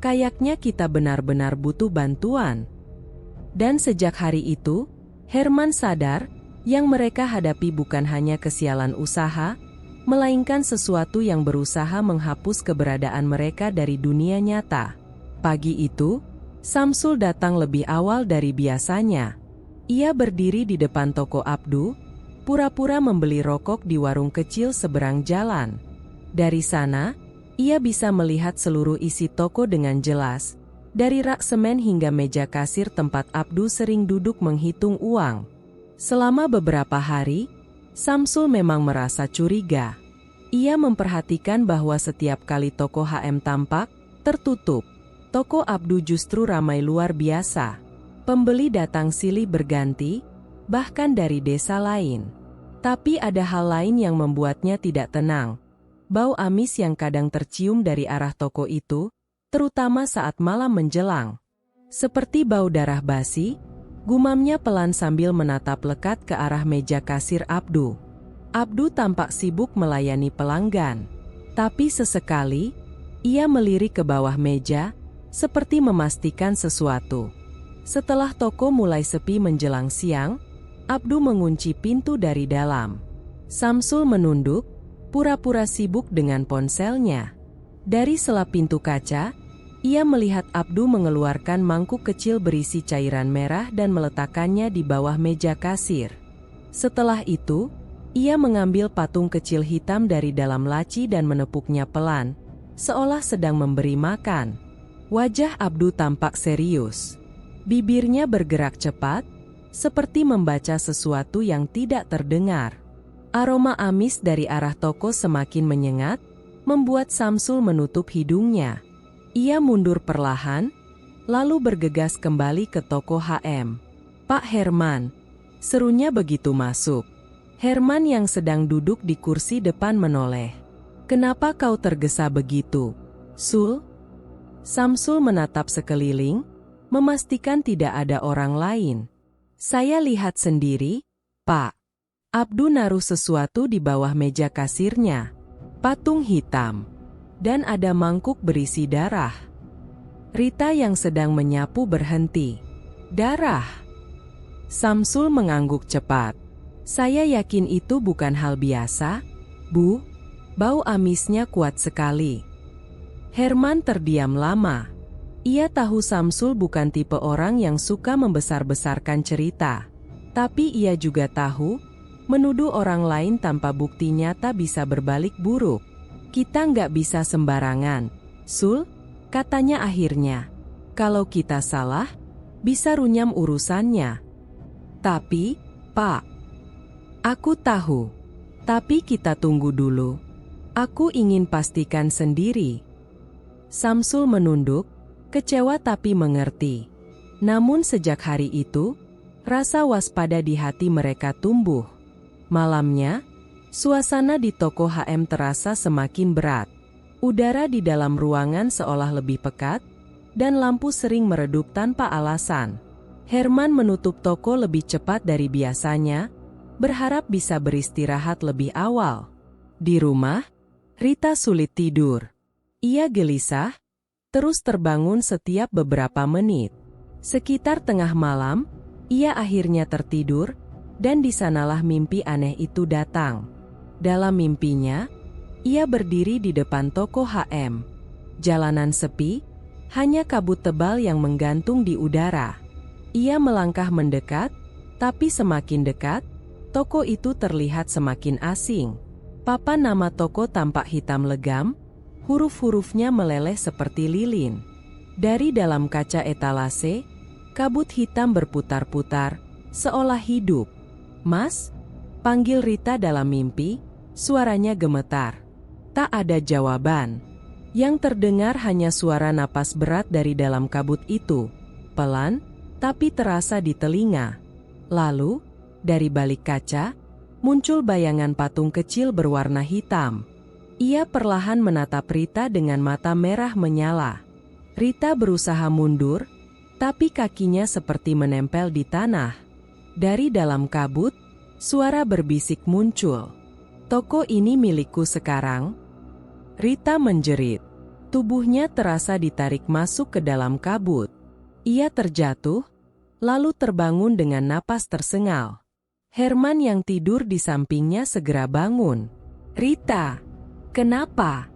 kayaknya kita benar-benar butuh bantuan." Dan sejak hari itu, Herman sadar, yang mereka hadapi bukan hanya kesialan usaha, melainkan sesuatu yang berusaha menghapus keberadaan mereka dari dunia nyata. Pagi itu, Samsul datang lebih awal dari biasanya. Ia berdiri di depan toko Abdu, pura-pura membeli rokok di warung kecil seberang jalan. Dari sana, ia bisa melihat seluruh isi toko dengan jelas, dari rak semen hingga meja kasir tempat Abdu sering duduk menghitung uang. Selama beberapa hari, Samsul memang merasa curiga. Ia memperhatikan bahwa setiap kali toko HM tampak tertutup, toko Abdu justru ramai luar biasa. Pembeli datang silih berganti, bahkan dari desa lain. Tapi ada hal lain yang membuatnya tidak tenang. Bau amis yang kadang tercium dari arah toko itu, terutama saat malam menjelang. Seperti bau darah basi, gumamnya pelan sambil menatap lekat ke arah meja kasir Abdu. Abdu tampak sibuk melayani pelanggan. Tapi sesekali, ia melirik ke bawah meja, seperti memastikan sesuatu. Setelah toko mulai sepi menjelang siang, Abdu mengunci pintu dari dalam. Samsul menunduk, pura-pura sibuk dengan ponselnya. Dari sela pintu kaca, ia melihat Abdu mengeluarkan mangkuk kecil berisi cairan merah dan meletakkannya di bawah meja kasir. Setelah itu, ia mengambil patung kecil hitam dari dalam laci dan menepuknya pelan, seolah sedang memberi makan. Wajah Abdu tampak serius. Bibirnya bergerak cepat, seperti membaca sesuatu yang tidak terdengar. Aroma amis dari arah toko semakin menyengat, membuat Samsul menutup hidungnya. Ia mundur perlahan, lalu bergegas kembali ke toko HM. "Pak Herman," serunya begitu masuk. Herman yang sedang duduk di kursi depan menoleh. "Kenapa kau tergesa begitu, Sul?" Samsul menatap sekeliling, memastikan tidak ada orang lain. "Saya lihat sendiri, Pak." Abdu naruh sesuatu di bawah meja kasirnya. Patung hitam. Dan ada mangkuk berisi darah. Rita yang sedang menyapu berhenti. "Darah?" Samsul mengangguk cepat. "Saya yakin itu bukan hal biasa, Bu. Bau amisnya kuat sekali." Herman terdiam lama. Ia tahu Samsul bukan tipe orang yang suka membesar-besarkan cerita. Tapi ia juga tahu, menuduh orang lain tanpa bukti nyata bisa berbalik buruk. "Kita nggak bisa sembarangan, Sul," katanya akhirnya. "Kalau kita salah, bisa runyam urusannya." "Tapi, Pak, aku tahu. Tapi kita tunggu dulu. Aku ingin pastikan sendiri." Samsul menunduk, kecewa tapi mengerti. Namun sejak hari itu, rasa waspada di hati mereka tumbuh. Malamnya, suasana di toko HM terasa semakin berat. Udara di dalam ruangan seolah lebih pekat, dan lampu sering meredup tanpa alasan. Herman menutup toko lebih cepat dari biasanya, berharap bisa beristirahat lebih awal. Di rumah, Rita sulit tidur. Ia gelisah, terus terbangun setiap beberapa menit. Sekitar tengah malam, ia akhirnya tertidur, dan di sanalah mimpi aneh itu datang. Dalam mimpinya, ia berdiri di depan toko HM. Jalanan sepi, hanya kabut tebal yang menggantung di udara. Ia melangkah mendekat, tapi semakin dekat, toko itu terlihat semakin asing. Papan nama toko tampak hitam legam, huruf-hurufnya meleleh seperti lilin. Dari dalam kaca etalase, kabut hitam berputar-putar, seolah hidup. "Mas?" panggil Rita dalam mimpi, suaranya gemetar. Tak ada jawaban. Yang terdengar hanya suara napas berat dari dalam kabut itu, pelan, tapi terasa di telinga. Lalu, dari balik kaca, muncul bayangan patung kecil berwarna hitam. Ia perlahan menatap Rita dengan mata merah menyala. Rita berusaha mundur, tapi kakinya seperti menempel di tanah. Dari dalam kabut, suara berbisik muncul. "Toko ini milikku sekarang." Rita menjerit. Tubuhnya terasa ditarik masuk ke dalam kabut. Ia terjatuh, lalu terbangun dengan napas tersengal. Herman yang tidur di sampingnya segera bangun. "Rita, kenapa?"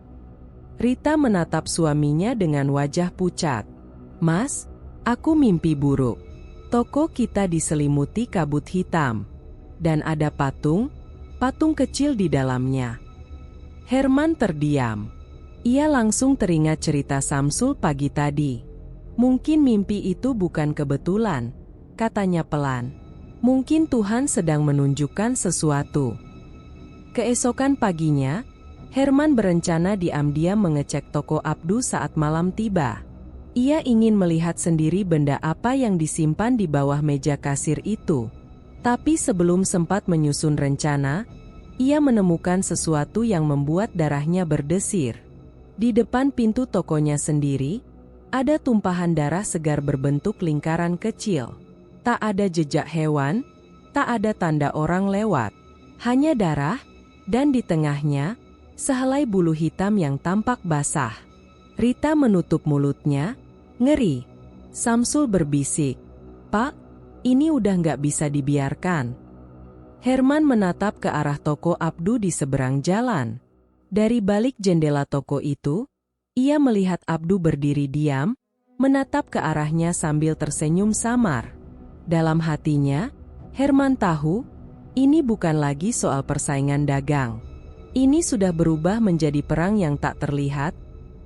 Rita menatap suaminya dengan wajah pucat. "Mas, aku mimpi buruk. Toko kita diselimuti kabut hitam. Dan ada patung kecil di dalamnya." Herman terdiam. Ia langsung teringat cerita Samsul pagi tadi. "Mungkin mimpi itu bukan kebetulan," katanya pelan. "Mungkin Tuhan sedang menunjukkan sesuatu." Keesokan paginya, Herman berencana diam-diam mengecek toko Abdu saat malam tiba. Ia ingin melihat sendiri benda apa yang disimpan di bawah meja kasir itu. Tapi sebelum sempat menyusun rencana, ia menemukan sesuatu yang membuat darahnya berdesir. Di depan pintu tokonya sendiri, ada tumpahan darah segar berbentuk lingkaran kecil. Tak ada jejak hewan, tak ada tanda orang lewat. Hanya darah, dan di tengahnya, sehelai bulu hitam yang tampak basah. Rita menutup mulutnya, ngeri. Samsul berbisik, "Pak, ini udah nggak bisa dibiarkan." Herman menatap ke arah toko Abdu di seberang jalan. Dari balik jendela toko itu, ia melihat Abdu berdiri diam, menatap ke arahnya sambil tersenyum samar. Dalam hatinya, Herman tahu, Ini bukan lagi soal persaingan dagang. Ini sudah berubah menjadi perang yang tak terlihat,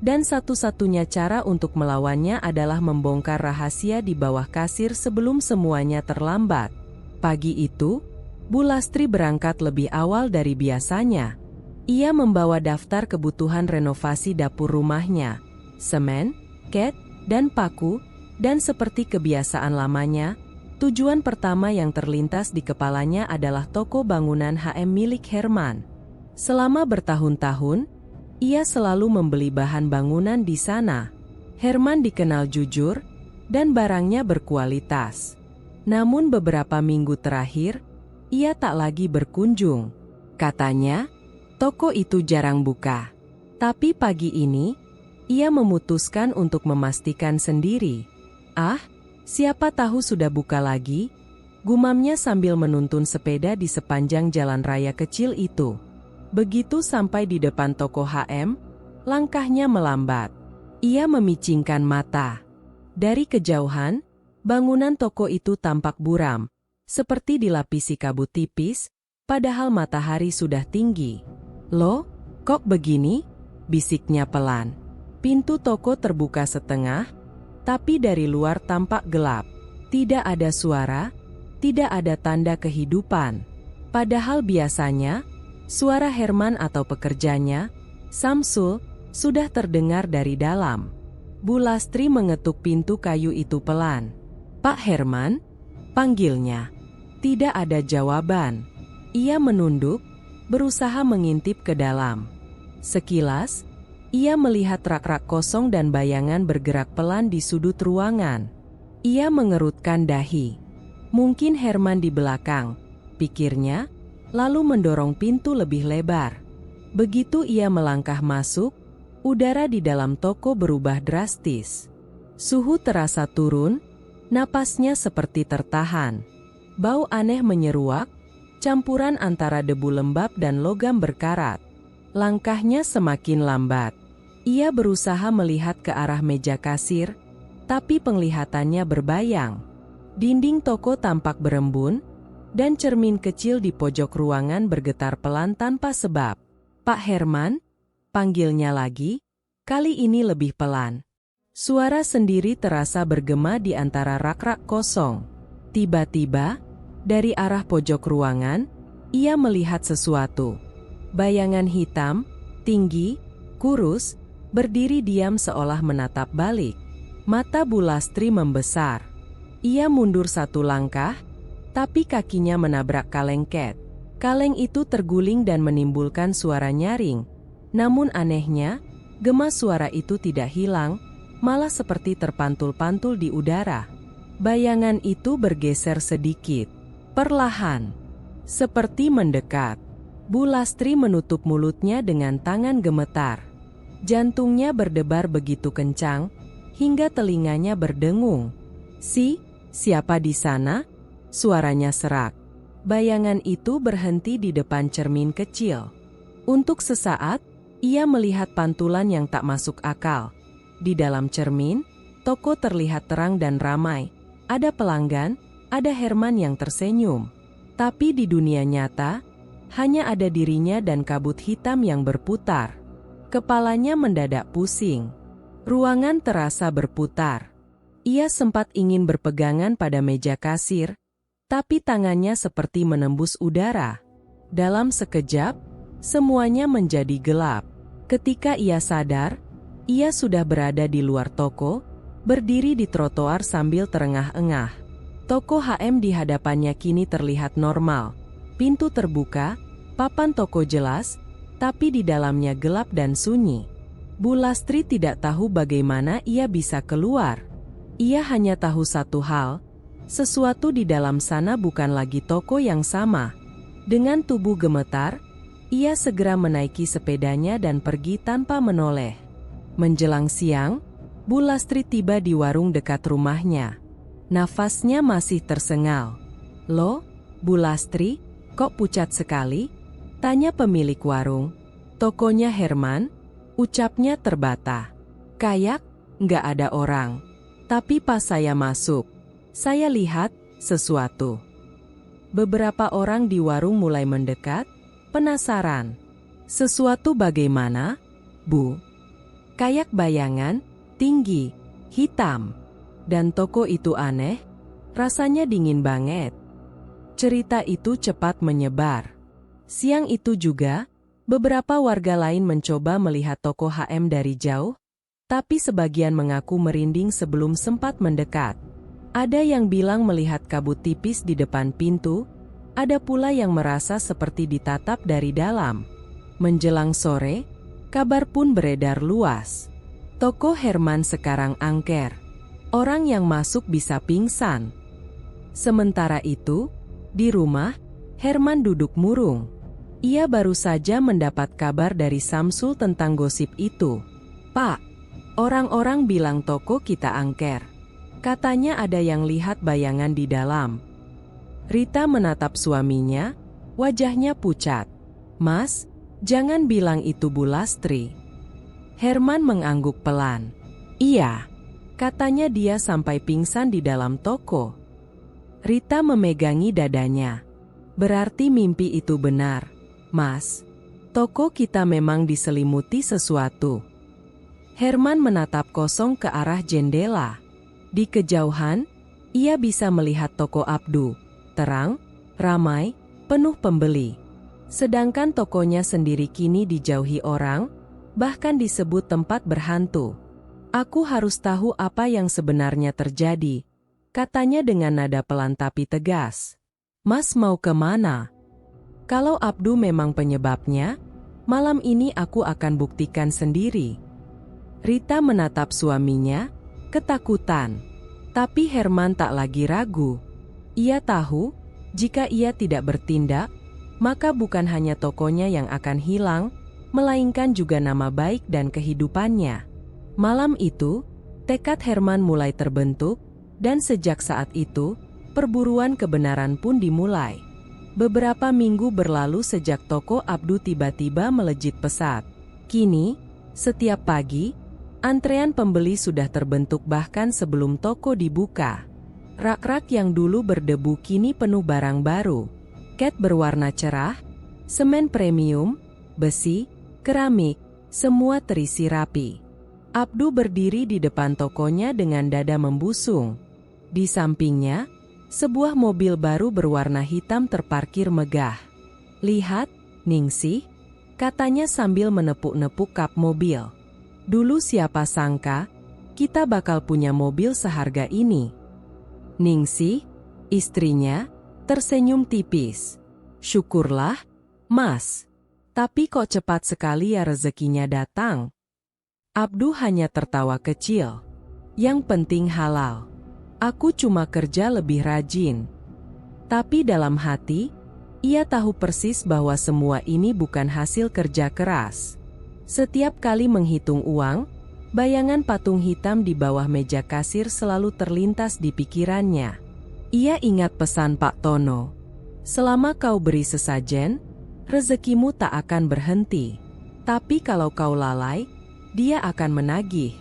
dan satu-satunya cara untuk melawannya adalah membongkar rahasia di bawah kasir sebelum semuanya terlambat. Pagi itu, Bu Lastri berangkat lebih awal dari biasanya. Ia membawa daftar kebutuhan renovasi dapur rumahnya, semen, cat, dan paku, dan seperti kebiasaan lamanya, tujuan pertama yang terlintas di kepalanya adalah toko bangunan HM milik Herman. Selama bertahun-tahun, ia selalu membeli bahan bangunan di sana. Herman dikenal jujur, dan barangnya berkualitas. Namun beberapa minggu terakhir, ia tak lagi berkunjung. Katanya, toko itu jarang buka. Tapi pagi ini, ia memutuskan untuk memastikan sendiri. "Ah, siapa tahu sudah buka lagi," gumamnya sambil menuntun sepeda di sepanjang jalan raya kecil itu. Begitu sampai di depan toko HM, langkahnya melambat. Ia memicingkan mata. Dari kejauhan, bangunan toko itu tampak buram, seperti dilapisi kabut tipis, padahal matahari sudah tinggi. "Loh, kok begini?" bisiknya pelan. Pintu toko terbuka setengah, tapi dari luar tampak gelap. Tidak ada suara, tidak ada tanda kehidupan. Padahal biasanya, suara Herman atau pekerjanya, Samsul, sudah terdengar dari dalam. Bu Lastri mengetuk pintu kayu itu pelan. "Pak Herman?" panggilnya. Tidak ada jawaban. Ia menunduk, berusaha mengintip ke dalam. Sekilas, ia melihat rak-rak kosong dan bayangan bergerak pelan di sudut ruangan. Ia mengerutkan dahi. Mungkin Herman di belakang, pikirnya, lalu mendorong pintu lebih lebar. Begitu ia melangkah masuk, udara di dalam toko berubah drastis. Suhu terasa turun, napasnya seperti tertahan. Bau aneh menyeruak, campuran antara debu lembab dan logam berkarat. Langkahnya semakin lambat. Ia berusaha melihat ke arah meja kasir, tapi penglihatannya berbayang. Dinding toko tampak berembun, dan cermin kecil di pojok ruangan bergetar pelan tanpa sebab. "Pak Herman?" panggilnya lagi, kali ini lebih pelan. Suara sendiri terasa bergema di antara rak-rak kosong. Tiba-tiba, dari arah pojok ruangan, ia melihat sesuatu. Bayangan hitam, tinggi, kurus, berdiri diam seolah menatap balik. Mata Bu Lastri membesar. Ia mundur satu langkah, tapi kakinya menabrak kaleng cat. Kaleng itu terguling dan menimbulkan suara nyaring. Namun anehnya, gema suara itu tidak hilang, malah seperti terpantul-pantul di udara. Bayangan itu bergeser sedikit, perlahan, seperti mendekat. Bu Lastri menutup mulutnya dengan tangan gemetar. Jantungnya berdebar begitu kencang, hingga telinganya berdengung. Siapa di sana?" suaranya serak. Bayangan itu berhenti di depan cermin kecil. Untuk sesaat, ia melihat pantulan yang tak masuk akal. Di dalam cermin, toko terlihat terang dan ramai. Ada pelanggan, ada Herman yang tersenyum. Tapi di dunia nyata, hanya ada dirinya dan kabut hitam yang berputar. Kepalanya mendadak pusing. Ruangan terasa berputar. Ia sempat ingin berpegangan pada meja kasir, tapi tangannya seperti menembus udara. Dalam sekejap, semuanya menjadi gelap. Ketika ia sadar, ia sudah berada di luar toko, berdiri di trotoar sambil terengah-engah. Toko HM di hadapannya kini terlihat normal. Pintu terbuka, papan toko jelas, tapi di dalamnya gelap dan sunyi. Bu Lastri tidak tahu bagaimana ia bisa keluar. Ia hanya tahu satu hal, sesuatu di dalam sana bukan lagi toko yang sama. Dengan tubuh gemetar, ia segera menaiki sepedanya dan pergi tanpa menoleh. Menjelang siang, Bu Lastri tiba di warung dekat rumahnya. Nafasnya masih tersengal. "Loh, Bu Lastri, kok pucat sekali?" tanya pemilik warung. "Tokonya Herman," ucapnya terbata. "Kayak nggak ada orang. Tapi pas saya masuk, saya lihat sesuatu." Beberapa orang di warung mulai mendekat, penasaran. Sesuatu bagaimana, Bu? Kayak bayangan, tinggi, hitam. Dan toko itu aneh, rasanya dingin banget. Cerita itu cepat menyebar. Siang itu juga, beberapa warga lain mencoba melihat toko HM dari jauh, tapi sebagian mengaku merinding sebelum sempat mendekat. Ada yang bilang melihat kabut tipis di depan pintu, ada pula yang merasa seperti ditatap dari dalam. Menjelang sore, kabar pun beredar luas. Toko Herman sekarang angker. Orang yang masuk bisa pingsan. Sementara itu, di rumah, Herman duduk murung. Ia baru saja mendapat kabar dari Samsul tentang gosip itu. "Pak, orang-orang bilang toko kita angker. Katanya ada yang lihat bayangan di dalam." Rita menatap suaminya, wajahnya pucat. "Mas, jangan bilang itu Bu Lastri." Herman mengangguk pelan. "Iya, katanya dia sampai pingsan di dalam toko." Rita memegangi dadanya. "Berarti mimpi itu benar, Mas. Toko kita memang diselimuti sesuatu." Herman menatap kosong ke arah jendela. Di kejauhan, ia bisa melihat toko Abdu, terang, ramai, penuh pembeli. Sedangkan tokonya sendiri kini dijauhi orang, bahkan disebut tempat berhantu. "Aku harus tahu apa yang sebenarnya terjadi," katanya dengan nada pelan tapi tegas. "Mas mau kemana? Kalau Abdu memang penyebabnya, malam ini aku akan buktikan sendiri." Rita menatap suaminya, ketakutan. Tapi Herman tak lagi ragu. Ia tahu, jika ia tidak bertindak, maka bukan hanya tokonya yang akan hilang, melainkan juga nama baik dan kehidupannya. Malam itu, tekad Herman mulai terbentuk, dan sejak saat itu, perburuan kebenaran pun dimulai. Beberapa minggu berlalu sejak toko Abdu tiba-tiba melejit pesat. Kini, setiap pagi, antrean pembeli sudah terbentuk bahkan sebelum toko dibuka. Rak-rak yang dulu berdebu kini penuh barang baru. Cat berwarna cerah, semen premium, besi, keramik, semua terisi rapi. Abdu berdiri di depan tokonya dengan dada membusung. Di sampingnya, sebuah mobil baru berwarna hitam terparkir megah. "Lihat, Ningsih," katanya sambil menepuk-nepuk kap mobil. "Dulu siapa sangka, kita bakal punya mobil seharga ini." Ningsih, istrinya, tersenyum tipis. "Syukurlah, Mas. Tapi kok cepat sekali ya rezekinya datang." Abdu hanya tertawa kecil. "Yang penting halal. Aku cuma kerja lebih rajin." Tapi dalam hati, ia tahu persis bahwa semua ini bukan hasil kerja keras. Setiap kali menghitung uang, bayangan patung hitam di bawah meja kasir selalu terlintas di pikirannya. Ia ingat pesan Pak Tono. "Selama kau beri sesajen, rezekimu tak akan berhenti. Tapi kalau kau lalai, dia akan menagih."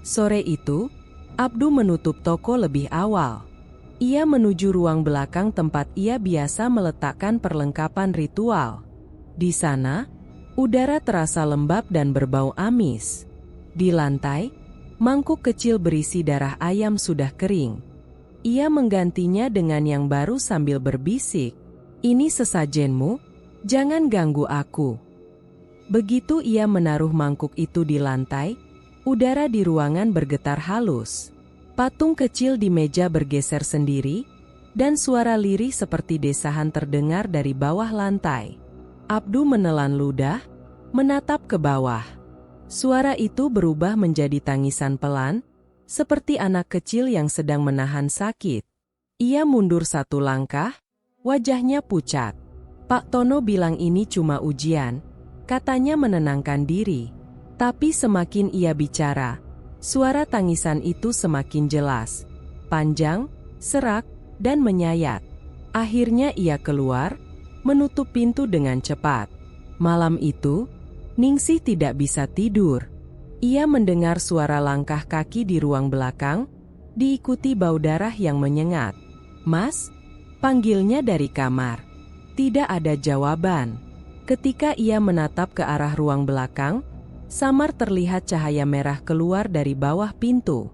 Sore itu, Abdu menutup toko lebih awal. Ia menuju ruang belakang tempat ia biasa meletakkan perlengkapan ritual. Di sana, udara terasa lembab dan berbau amis. Di lantai, mangkuk kecil berisi darah ayam sudah kering. Ia menggantinya dengan yang baru sambil berbisik, "Ini sesajenmu, jangan ganggu aku." Begitu ia menaruh mangkuk itu di lantai, udara di ruangan bergetar halus. Patung kecil di meja bergeser sendiri, dan suara lirih seperti desahan terdengar dari bawah lantai. Abdu menelan ludah, menatap ke bawah. Suara itu berubah menjadi tangisan pelan, seperti anak kecil yang sedang menahan sakit. Ia mundur satu langkah, wajahnya pucat. "Pak Tono bilang ini cuma ujian," katanya menenangkan diri. Tapi semakin ia bicara, suara tangisan itu semakin jelas, panjang, serak, dan menyayat. Akhirnya ia keluar, menutup pintu dengan cepat. Malam itu, Ningsih tidak bisa tidur. Ia mendengar suara langkah kaki di ruang belakang, diikuti bau darah yang menyengat. "Mas, Panggilnya dari kamar. Tidak ada jawaban. Ketika ia menatap ke arah ruang belakang, samar terlihat cahaya merah keluar dari bawah pintu.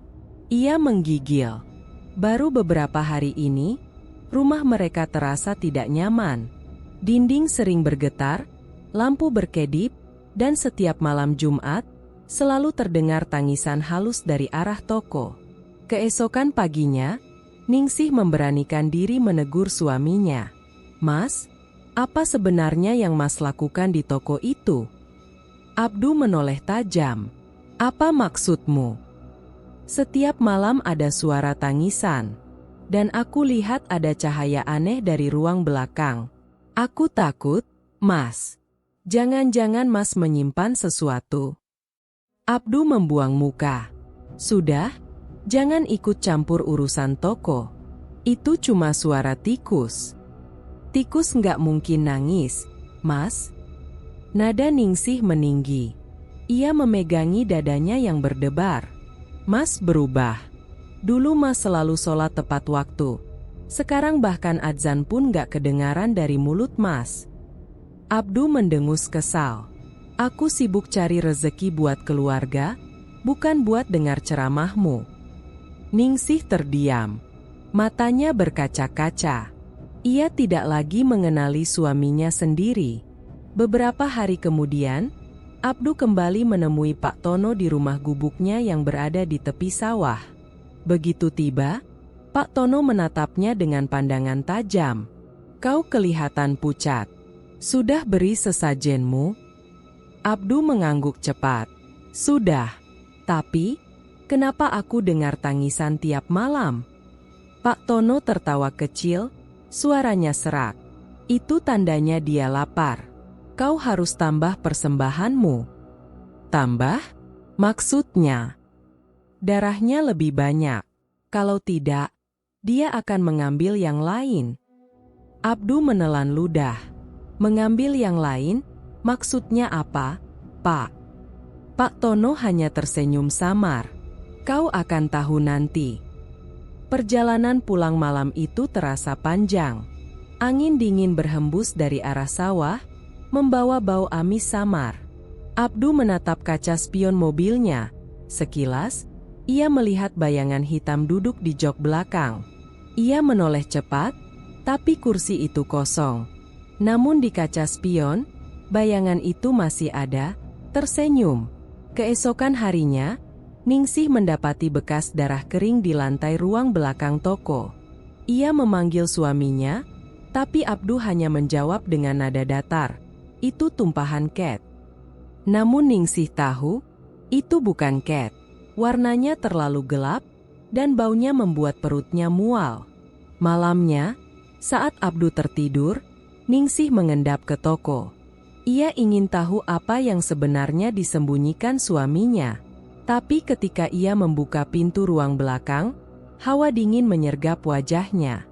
Ia menggigil. Baru beberapa hari ini, rumah mereka terasa tidak nyaman. Dinding sering bergetar, lampu berkedip, dan setiap malam Jumat, selalu terdengar tangisan halus dari arah toko. Keesokan paginya, Ningsih memberanikan diri menegur suaminya. "Mas, apa sebenarnya yang Mas lakukan di toko itu?" Abdu menoleh tajam. "Apa maksudmu?" "Setiap malam ada suara tangisan, dan aku lihat ada cahaya aneh dari ruang belakang. Aku takut, Mas. Jangan-jangan Mas menyimpan sesuatu." Abdu membuang muka. "Sudah, jangan ikut campur urusan toko. Itu cuma suara tikus." "Tikus nggak mungkin nangis, Mas." Nada Ningsih meninggi. Ia memegangi dadanya yang berdebar. "Mas berubah. Dulu Mas selalu sholat tepat waktu. Sekarang bahkan adzan pun nggak kedengaran dari mulut Mas." Abdu mendengus kesal. "Aku sibuk cari rezeki buat keluarga, bukan buat dengar ceramahmu." Ningsih terdiam. Matanya berkaca-kaca. Ia tidak lagi mengenali suaminya sendiri. Beberapa hari kemudian, Abdu kembali menemui Pak Tono di rumah gubuknya yang berada di tepi sawah. Begitu tiba, Pak Tono menatapnya dengan pandangan tajam. "Kau kelihatan pucat. Sudah beri sesajenmu?" Abdu mengangguk cepat. "Sudah. Tapi, kenapa aku dengar tangisan tiap malam?" Pak Tono tertawa kecil, suaranya serak. "Itu tandanya dia lapar. Kau harus tambah persembahanmu." "Tambah? Maksudnya?" "Darahnya lebih banyak. Kalau tidak, dia akan mengambil yang lain." Abdu menelan ludah. "Mengambil yang lain? Maksudnya apa, Pak?" Pak Tono hanya tersenyum samar. "Kau akan tahu nanti." Perjalanan pulang malam itu terasa panjang. Angin dingin berhembus dari arah sawah, membawa bau amis samar. Abdu menatap kaca spion mobilnya. Sekilas, ia melihat bayangan hitam duduk di jok belakang. Ia menoleh cepat, tapi kursi itu kosong. Namun di kaca spion, bayangan itu masih ada, tersenyum. Keesokan harinya, Ningsih mendapati bekas darah kering di lantai ruang belakang toko. Ia memanggil suaminya, tapi Abdu hanya menjawab dengan nada datar, "Itu tumpahan cat." Namun Ningsih tahu, itu bukan cat. Warnanya terlalu gelap, dan baunya membuat perutnya mual. Malamnya, saat Abdu tertidur, Ningsih mengendap ke toko. Ia ingin tahu apa yang sebenarnya disembunyikan suaminya. Tapi ketika ia membuka pintu ruang belakang, hawa dingin menyergap wajahnya.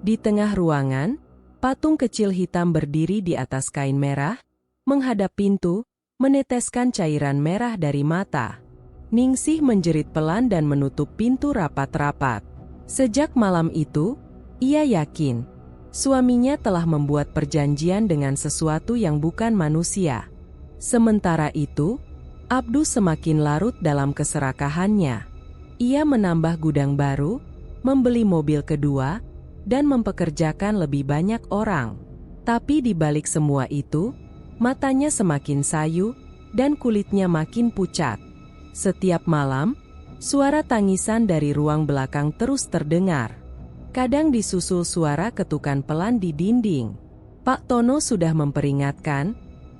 Di tengah ruangan, patung kecil hitam berdiri di atas kain merah, menghadap pintu, meneteskan cairan merah dari mata. Ningsih menjerit pelan dan menutup pintu rapat-rapat. Sejak malam itu, ia yakin suaminya telah membuat perjanjian dengan sesuatu yang bukan manusia. Sementara itu, Abdu semakin larut dalam keserakahannya. Ia menambah gudang baru, membeli mobil kedua, dan mempekerjakan lebih banyak orang. Tapi di balik semua itu, matanya semakin sayu, dan kulitnya makin pucat. Setiap malam, suara tangisan dari ruang belakang terus terdengar. Kadang disusul suara ketukan pelan di dinding. Pak Tono sudah memperingatkan,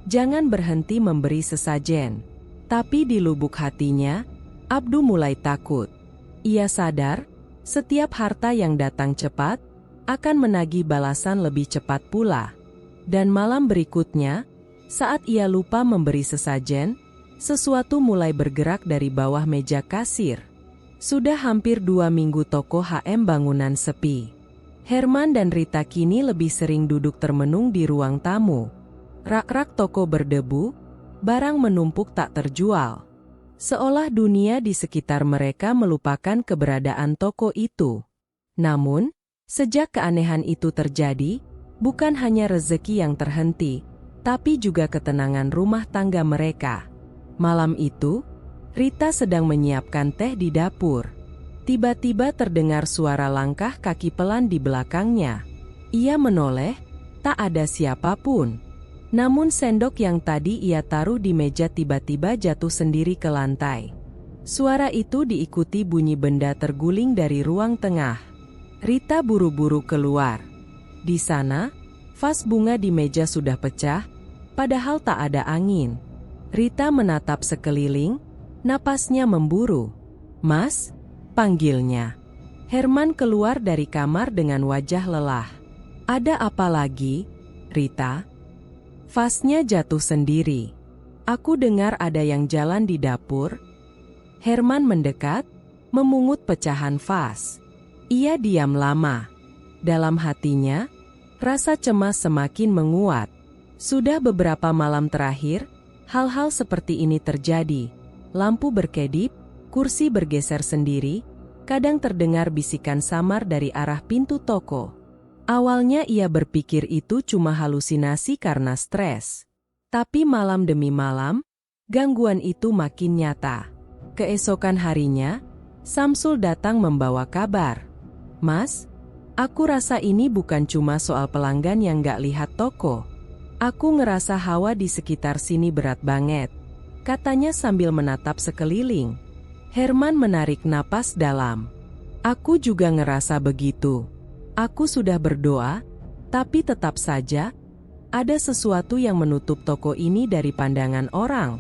jangan berhenti memberi sesajen. Tapi di lubuk hatinya, Abdu mulai takut. Ia sadar, setiap harta yang datang cepat, akan menagih balasan lebih cepat pula. Dan malam berikutnya, saat ia lupa memberi sesajen, sesuatu mulai bergerak dari bawah meja kasir. Sudah hampir 2 minggu toko HM Bangunan sepi. Herman dan Rita kini lebih sering duduk termenung di ruang tamu. Rak-rak toko berdebu, barang menumpuk tak terjual. Seolah dunia di sekitar mereka melupakan keberadaan toko itu. Namun, Sejak keanehan itu terjadi, bukan hanya rezeki yang terhenti, tapi juga ketenangan rumah tangga mereka. Malam itu, Rita sedang menyiapkan teh di dapur. Tiba-tiba terdengar suara langkah kaki pelan di belakangnya. Ia menoleh, tak ada siapapun. Namun sendok yang tadi ia taruh di meja tiba-tiba jatuh sendiri ke lantai. Suara itu diikuti bunyi benda terguling dari ruang tengah. Rita buru-buru keluar. Di sana, vas bunga di meja sudah pecah, padahal tak ada angin. Rita menatap sekeliling, napasnya memburu. "Mas?" panggilnya. Herman keluar dari kamar dengan wajah lelah. "Ada apa lagi, Rita?" Vasnya jatuh sendiri. "Aku dengar ada yang jalan di dapur." Herman mendekat, memungut pecahan vas. Ia diam lama. Dalam hatinya, rasa cemas semakin menguat. Sudah beberapa malam terakhir, hal-hal seperti ini terjadi. Lampu berkedip, kursi bergeser sendiri, kadang terdengar bisikan samar dari arah pintu toko. Awalnya ia berpikir itu cuma halusinasi karena stres. Tapi malam demi malam, gangguan itu makin nyata. Keesokan harinya, Samsul datang membawa kabar. "Mas, aku rasa ini bukan cuma soal pelanggan yang gak lihat toko. Aku ngerasa hawa di sekitar sini berat banget," katanya sambil menatap sekeliling. Herman menarik napas dalam. "Aku juga ngerasa begitu. Aku sudah berdoa, tapi tetap saja ada sesuatu yang menutup toko ini dari pandangan orang."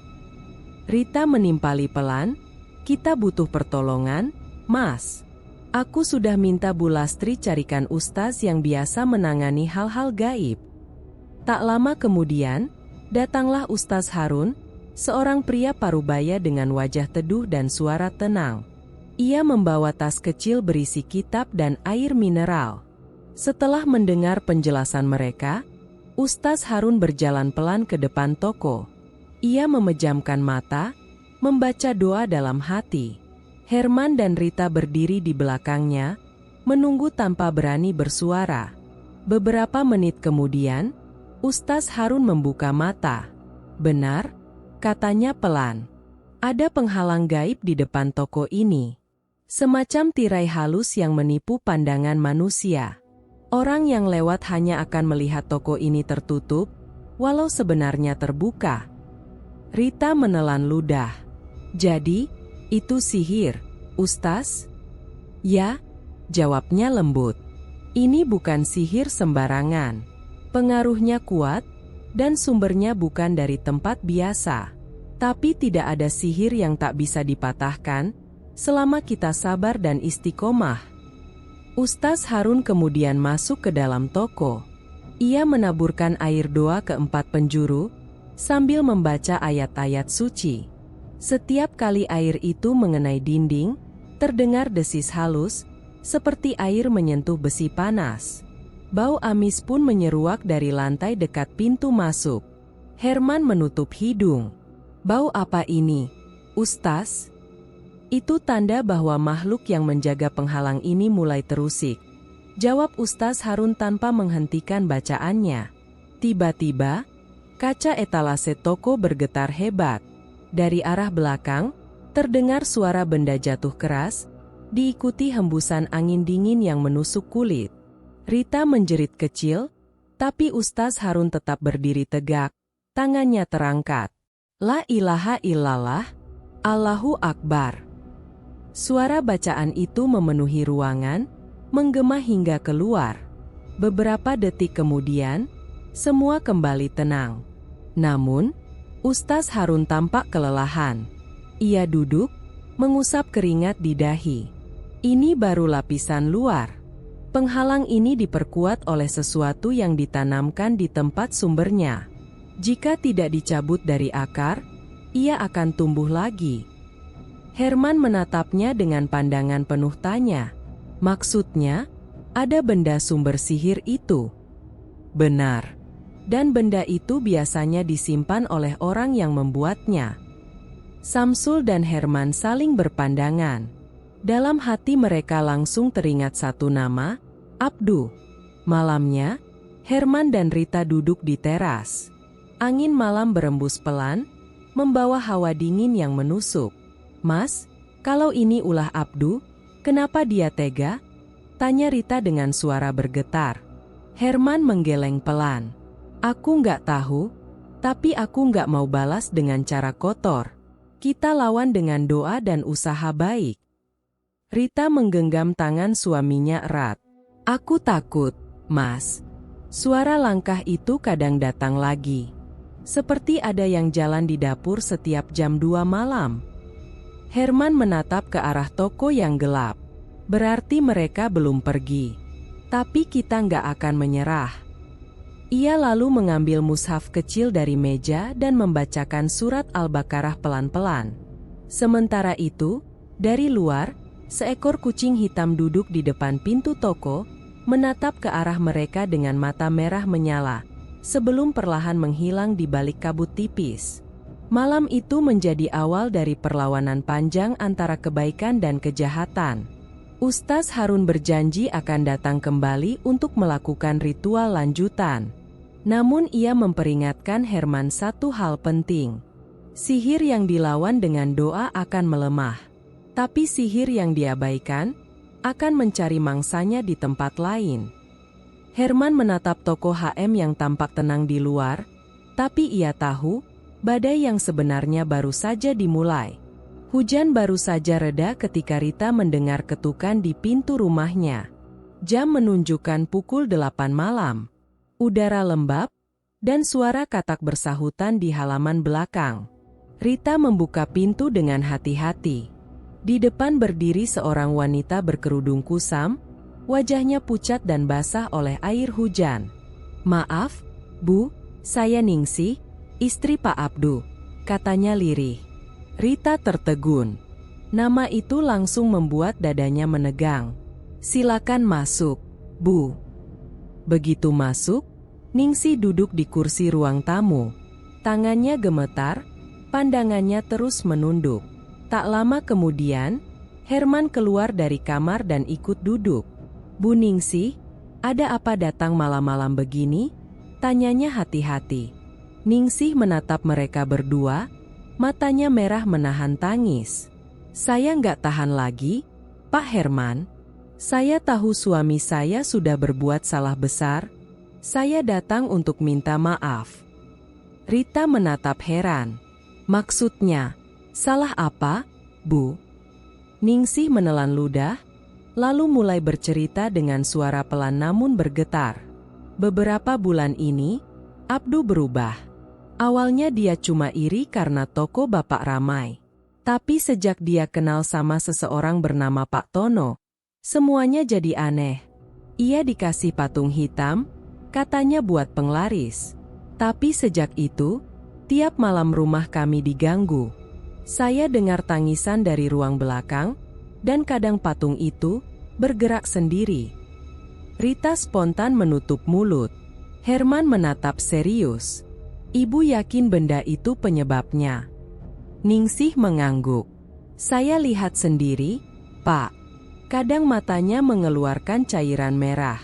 Rita menimpali pelan, "Kita butuh pertolongan, Mas. Aku sudah minta Bu Lastri carikan ustaz yang biasa menangani hal-hal gaib." Tak lama kemudian, datanglah Ustaz Harun, seorang pria parubaya dengan wajah teduh dan suara tenang. Ia membawa tas kecil berisi kitab dan air mineral. Setelah mendengar penjelasan mereka, Ustaz Harun berjalan pelan ke depan toko. Ia memejamkan mata, membaca doa dalam hati. Herman dan Rita berdiri di belakangnya, menunggu tanpa berani bersuara. Beberapa menit kemudian, Ustaz Harun membuka mata. "Benar," katanya pelan. "Ada penghalang gaib di depan toko ini. Semacam tirai halus yang menipu pandangan manusia. Orang yang lewat hanya akan melihat toko ini tertutup, walau sebenarnya terbuka." Rita menelan ludah. "Jadi, itu sihir, Ustaz?" "Ya," jawabnya lembut. "Ini bukan sihir sembarangan. Pengaruhnya kuat, dan sumbernya bukan dari tempat biasa. Tapi tidak ada sihir yang tak bisa dipatahkan, selama kita sabar dan istiqomah." Ustaz Harun kemudian masuk ke dalam toko. Ia menaburkan air doa ke 4 penjuru, sambil membaca ayat-ayat suci. Setiap kali air itu mengenai dinding, terdengar desis halus, seperti air menyentuh besi panas. Bau amis pun menyeruak dari lantai dekat pintu masuk. Herman menutup hidung. "Bau apa ini, Ustaz?" "Itu tanda bahwa makhluk yang menjaga penghalang ini mulai terusik," jawab Ustaz Harun tanpa menghentikan bacaannya. Tiba-tiba, kaca etalase toko bergetar hebat. Dari arah belakang, terdengar suara benda jatuh keras, diikuti hembusan angin dingin yang menusuk kulit. Rita menjerit kecil, tapi Ustaz Harun tetap berdiri tegak, tangannya terangkat. "La ilaha illallah, Allahu Akbar." Suara bacaan itu memenuhi ruangan, menggema hingga keluar. Beberapa detik kemudian, semua kembali tenang. Namun, Ustaz Harun tampak kelelahan. Ia duduk, mengusap keringat di dahi. Ini baru lapisan luar. Penghalang ini diperkuat oleh sesuatu yang ditanamkan di tempat sumbernya. Jika tidak dicabut dari akar, ia akan tumbuh lagi. Herman menatapnya dengan pandangan penuh tanya. "Maksudnya, ada benda sumber sihir itu?" "Benar. Dan benda itu biasanya disimpan oleh orang yang membuatnya." Samsul dan Herman saling berpandangan. Dalam hati mereka langsung teringat satu nama, Abdu. Malamnya, Herman dan Rita duduk di teras. Angin malam berembus pelan, membawa hawa dingin yang menusuk. "Mas, kalau ini ulah Abdu, kenapa dia tega?" tanya Rita dengan suara bergetar. Herman menggeleng pelan. "Aku nggak tahu, tapi aku nggak mau balas dengan cara kotor. Kita lawan dengan doa dan usaha baik." Rita menggenggam tangan suaminya erat. "Aku takut, Mas." Suara langkah itu kadang datang lagi. Seperti ada yang jalan di dapur setiap jam 2 malam. Herman menatap ke arah toko yang gelap. "Berarti mereka belum pergi. Tapi kita nggak akan menyerah." Ia lalu mengambil mushaf kecil dari meja dan membacakan surat Al-Baqarah pelan-pelan. Sementara itu, dari luar, seekor kucing hitam duduk di depan pintu toko, menatap ke arah mereka dengan mata merah menyala, sebelum perlahan menghilang di balik kabut tipis. Malam itu menjadi awal dari perlawanan panjang antara kebaikan dan kejahatan. Ustaz Harun berjanji akan datang kembali untuk melakukan ritual lanjutan. Namun ia memperingatkan Herman satu hal penting. Sihir yang dilawan dengan doa akan melemah. Tapi sihir yang diabaikan akan mencari mangsanya di tempat lain. Herman menatap toko HM yang tampak tenang di luar, tapi ia tahu, badai yang sebenarnya baru saja dimulai. Hujan baru saja reda ketika Rita mendengar ketukan di pintu rumahnya. Jam menunjukkan pukul 8 malam. Udara lembab, dan suara katak bersahutan di halaman belakang. Rita membuka pintu dengan hati-hati. Di depan berdiri seorang wanita berkerudung kusam, wajahnya pucat dan basah oleh air hujan. "Maaf, Bu, saya Ningsih, istri Pak Abdu," katanya lirih. Rita tertegun. Nama itu langsung membuat dadanya menegang. "Silakan masuk, Bu." Begitu masuk, Ningsih duduk di kursi ruang tamu. Tangannya gemetar, pandangannya terus menunduk. Tak lama kemudian, Herman keluar dari kamar dan ikut duduk. "Bu Ningsih, ada apa datang malam-malam begini?" tanyanya hati-hati. Ningsih menatap mereka berdua, matanya merah menahan tangis. "Saya nggak tahan lagi, Pak Herman. Saya tahu suami saya sudah berbuat salah besar. Saya datang untuk minta maaf." Rita menatap heran. "Maksudnya, salah apa, Bu?" Ningsih menelan ludah, lalu mulai bercerita dengan suara pelan namun bergetar. "Beberapa bulan ini, Abdu berubah. Awalnya dia cuma iri karena toko Bapak ramai. Tapi sejak dia kenal sama seseorang bernama Pak Tono, semuanya jadi aneh. Ia dikasih patung hitam, katanya buat penglaris. Tapi sejak itu, tiap malam rumah kami diganggu. Saya dengar tangisan dari ruang belakang, dan kadang patung itu bergerak sendiri." Rita spontan menutup mulut. Herman menatap serius. "Ibu yakin benda itu penyebabnya?" Ningsih mengangguk. "Saya lihat sendiri, Pak. Kadang matanya mengeluarkan cairan merah.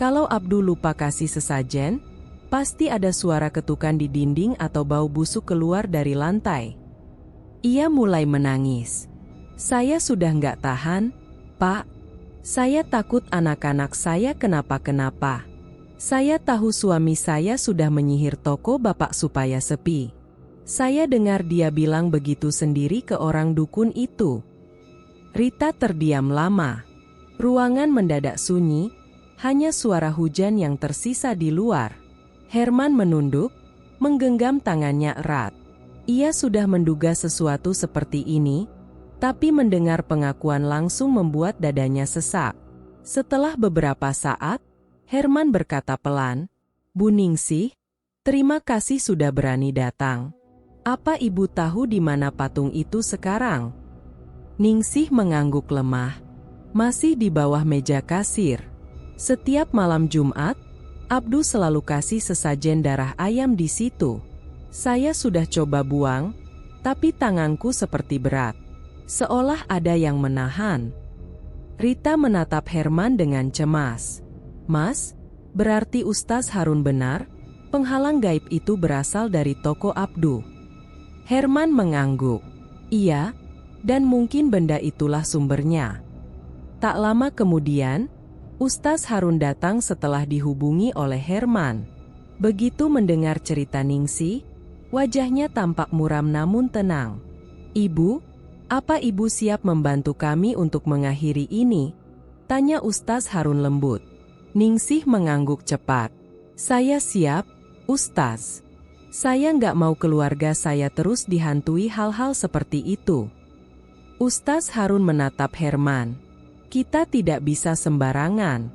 Kalau Abdu lupa kasih sesajen, pasti ada suara ketukan di dinding atau bau busuk keluar dari lantai." Ia mulai menangis. "Saya sudah nggak tahan, Pak. Saya takut anak-anak saya kenapa-kenapa. Saya tahu suami saya sudah menyihir toko Bapak supaya sepi. Saya dengar dia bilang begitu sendiri ke orang dukun itu." Rita terdiam lama. Ruangan mendadak sunyi, hanya suara hujan yang tersisa di luar. Herman menunduk, menggenggam tangannya erat. Ia sudah menduga sesuatu seperti ini, tapi mendengar pengakuan langsung membuat dadanya sesak. Setelah beberapa saat, Herman berkata pelan, "Bu Ningsih, terima kasih sudah berani datang. Apa Ibu tahu di mana patung itu sekarang?" Ningsih mengangguk lemah. "Masih di bawah meja kasir. Setiap malam Jumat, Abdu selalu kasih sesajen darah ayam di situ. Saya sudah coba buang, tapi tanganku seperti berat. Seolah ada yang menahan." Rita menatap Herman dengan cemas. Mas, berarti Ustaz Harun benar, penghalang gaib itu berasal dari toko Abdu. Herman mengangguk. Iya, dan mungkin benda itulah sumbernya. Tak lama kemudian, Ustaz Harun datang setelah dihubungi oleh Herman. Begitu mendengar cerita Ningsih, wajahnya tampak muram namun tenang. "Ibu, apa ibu siap membantu kami untuk mengakhiri ini?" tanya Ustaz Harun lembut. Ningsih mengangguk cepat. "Saya siap, Ustaz. Saya nggak mau keluarga saya terus dihantui hal-hal seperti itu." Ustaz Harun menatap Herman. "Kita tidak bisa sembarangan.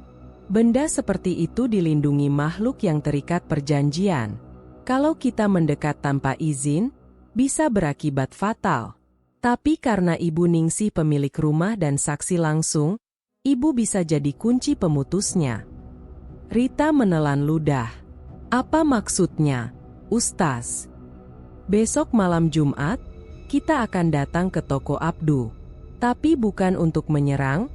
Benda seperti itu dilindungi makhluk yang terikat perjanjian. Kalau kita mendekat tanpa izin, bisa berakibat fatal. Tapi karena Ibu Ningsih pemilik rumah dan saksi langsung, Ibu bisa jadi kunci pemutusnya." Rita menelan ludah. "Apa maksudnya, Ustaz?" "Besok malam Jumat, kita akan datang ke toko Abdu. Tapi bukan untuk menyerang,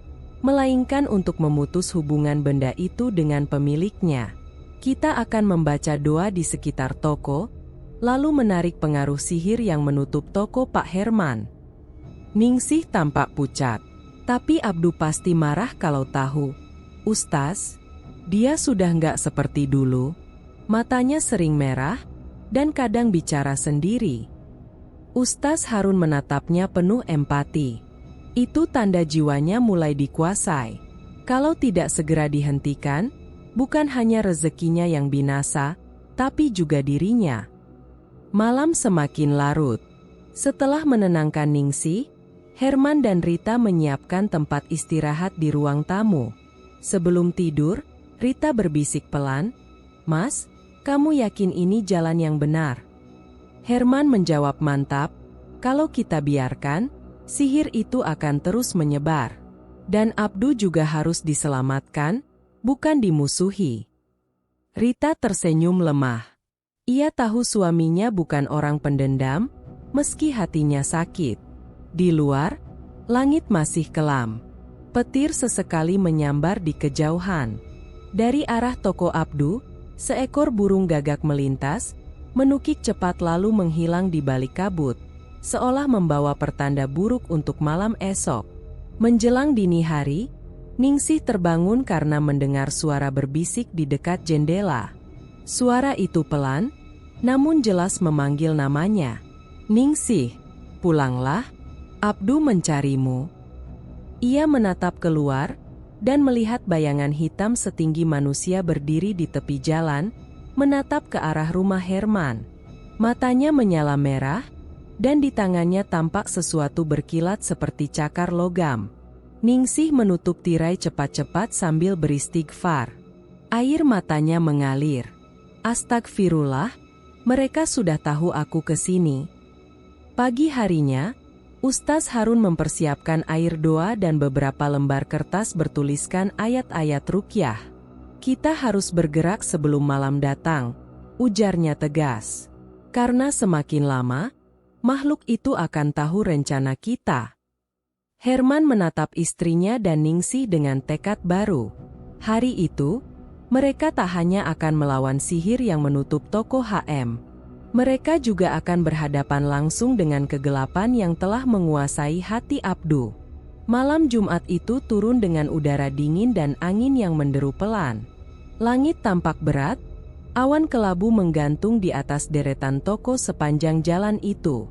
melainkan untuk memutus hubungan benda itu dengan pemiliknya. Kita akan membaca doa di sekitar toko, lalu menarik pengaruh sihir yang menutup toko Pak Herman." Ningsih tampak pucat. "Tapi Abdu pasti marah kalau tahu." "Ustaz, dia sudah nggak seperti dulu. Matanya sering merah, dan kadang bicara sendiri." Ustaz Harun menatapnya penuh empati. Itu tanda jiwanya mulai dikuasai. Kalau tidak segera dihentikan, bukan hanya rezekinya yang binasa, tapi juga dirinya. Malam semakin larut. Setelah menenangkan Ningsih, Herman dan Rita menyiapkan tempat istirahat di ruang tamu. Sebelum tidur, Rita berbisik pelan, "Mas, kamu yakin ini jalan yang benar?" Herman menjawab mantap, "Kalau kita biarkan, sihir itu akan terus menyebar. Dan Abdu juga harus diselamatkan, bukan dimusuhi." Rita tersenyum lemah. Ia tahu suaminya bukan orang pendendam, meski hatinya sakit. Di luar, langit masih kelam. Petir sesekali menyambar di kejauhan. Dari arah toko Abdu, seekor burung gagak melintas, menukik cepat lalu menghilang di balik kabut, seolah membawa pertanda buruk untuk malam esok. Menjelang dini hari, Ningsih terbangun karena mendengar suara berbisik di dekat jendela. Suara itu pelan, namun jelas memanggil namanya. "Ningsih, pulanglah, Abdu mencarimu." Ia menatap keluar, dan melihat bayangan hitam setinggi manusia berdiri di tepi jalan, menatap ke arah rumah Herman. Matanya menyala merah, dan di tangannya tampak sesuatu berkilat seperti cakar logam. Ningsih menutup tirai cepat-cepat sambil beristighfar. Air matanya mengalir. "Astagfirullah, mereka sudah tahu aku kesini." Pagi harinya, Ustaz Harun mempersiapkan air doa dan beberapa lembar kertas bertuliskan ayat-ayat ruqyah. "Kita harus bergerak sebelum malam datang," ujarnya tegas. "Karena semakin lama, makhluk itu akan tahu rencana kita." Herman menatap istrinya dan Ningsih dengan tekad baru. Hari itu, mereka tak hanya akan melawan sihir yang menutup toko HM. Mereka juga akan berhadapan langsung dengan kegelapan yang telah menguasai hati Abdu. Malam Jumat itu turun dengan udara dingin dan angin yang menderu pelan. Langit tampak berat, awan kelabu menggantung di atas deretan toko sepanjang jalan itu.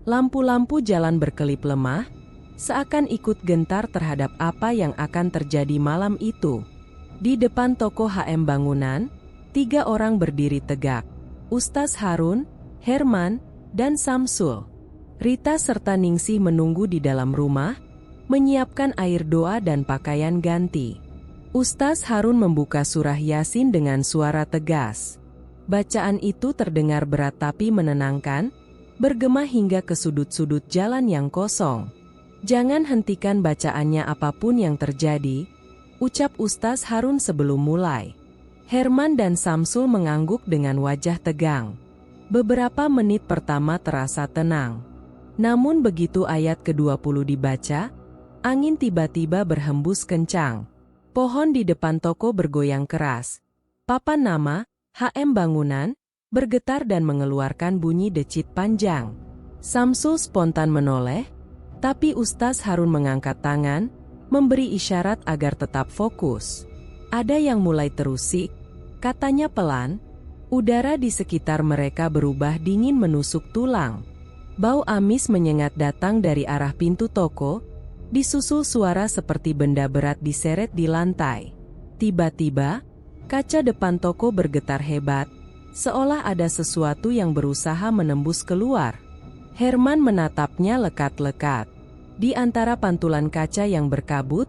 Lampu-lampu jalan berkelip lemah, seakan ikut gentar terhadap apa yang akan terjadi malam itu. Di depan toko HM bangunan, 3 orang berdiri tegak. Ustaz Harun, Herman, dan Samsul. Rita serta Ningsih menunggu di dalam rumah, menyiapkan air doa dan pakaian ganti. Ustaz Harun membuka surah Yasin dengan suara tegas. Bacaan itu terdengar berat tapi menenangkan, bergema hingga ke sudut-sudut jalan yang kosong. "Jangan hentikan bacaannya apapun yang terjadi," ucap Ustaz Harun sebelum mulai. Herman dan Samsul mengangguk dengan wajah tegang. Beberapa menit pertama terasa tenang. Namun begitu ayat ke-20 dibaca, angin tiba-tiba berhembus kencang. Pohon di depan toko bergoyang keras. Papan nama, HM Bangunan, bergetar dan mengeluarkan bunyi decit panjang. Samsul spontan menoleh, tapi Ustaz Harun mengangkat tangan, memberi isyarat agar tetap fokus. Ada yang mulai terusik, katanya pelan. Udara di sekitar mereka berubah dingin menusuk tulang. Bau amis menyengat datang dari arah pintu toko, disusul suara seperti benda berat diseret di lantai. Tiba-tiba, kaca depan toko bergetar hebat, seolah ada sesuatu yang berusaha menembus keluar. Herman menatapnya lekat-lekat. Di antara pantulan kaca yang berkabut,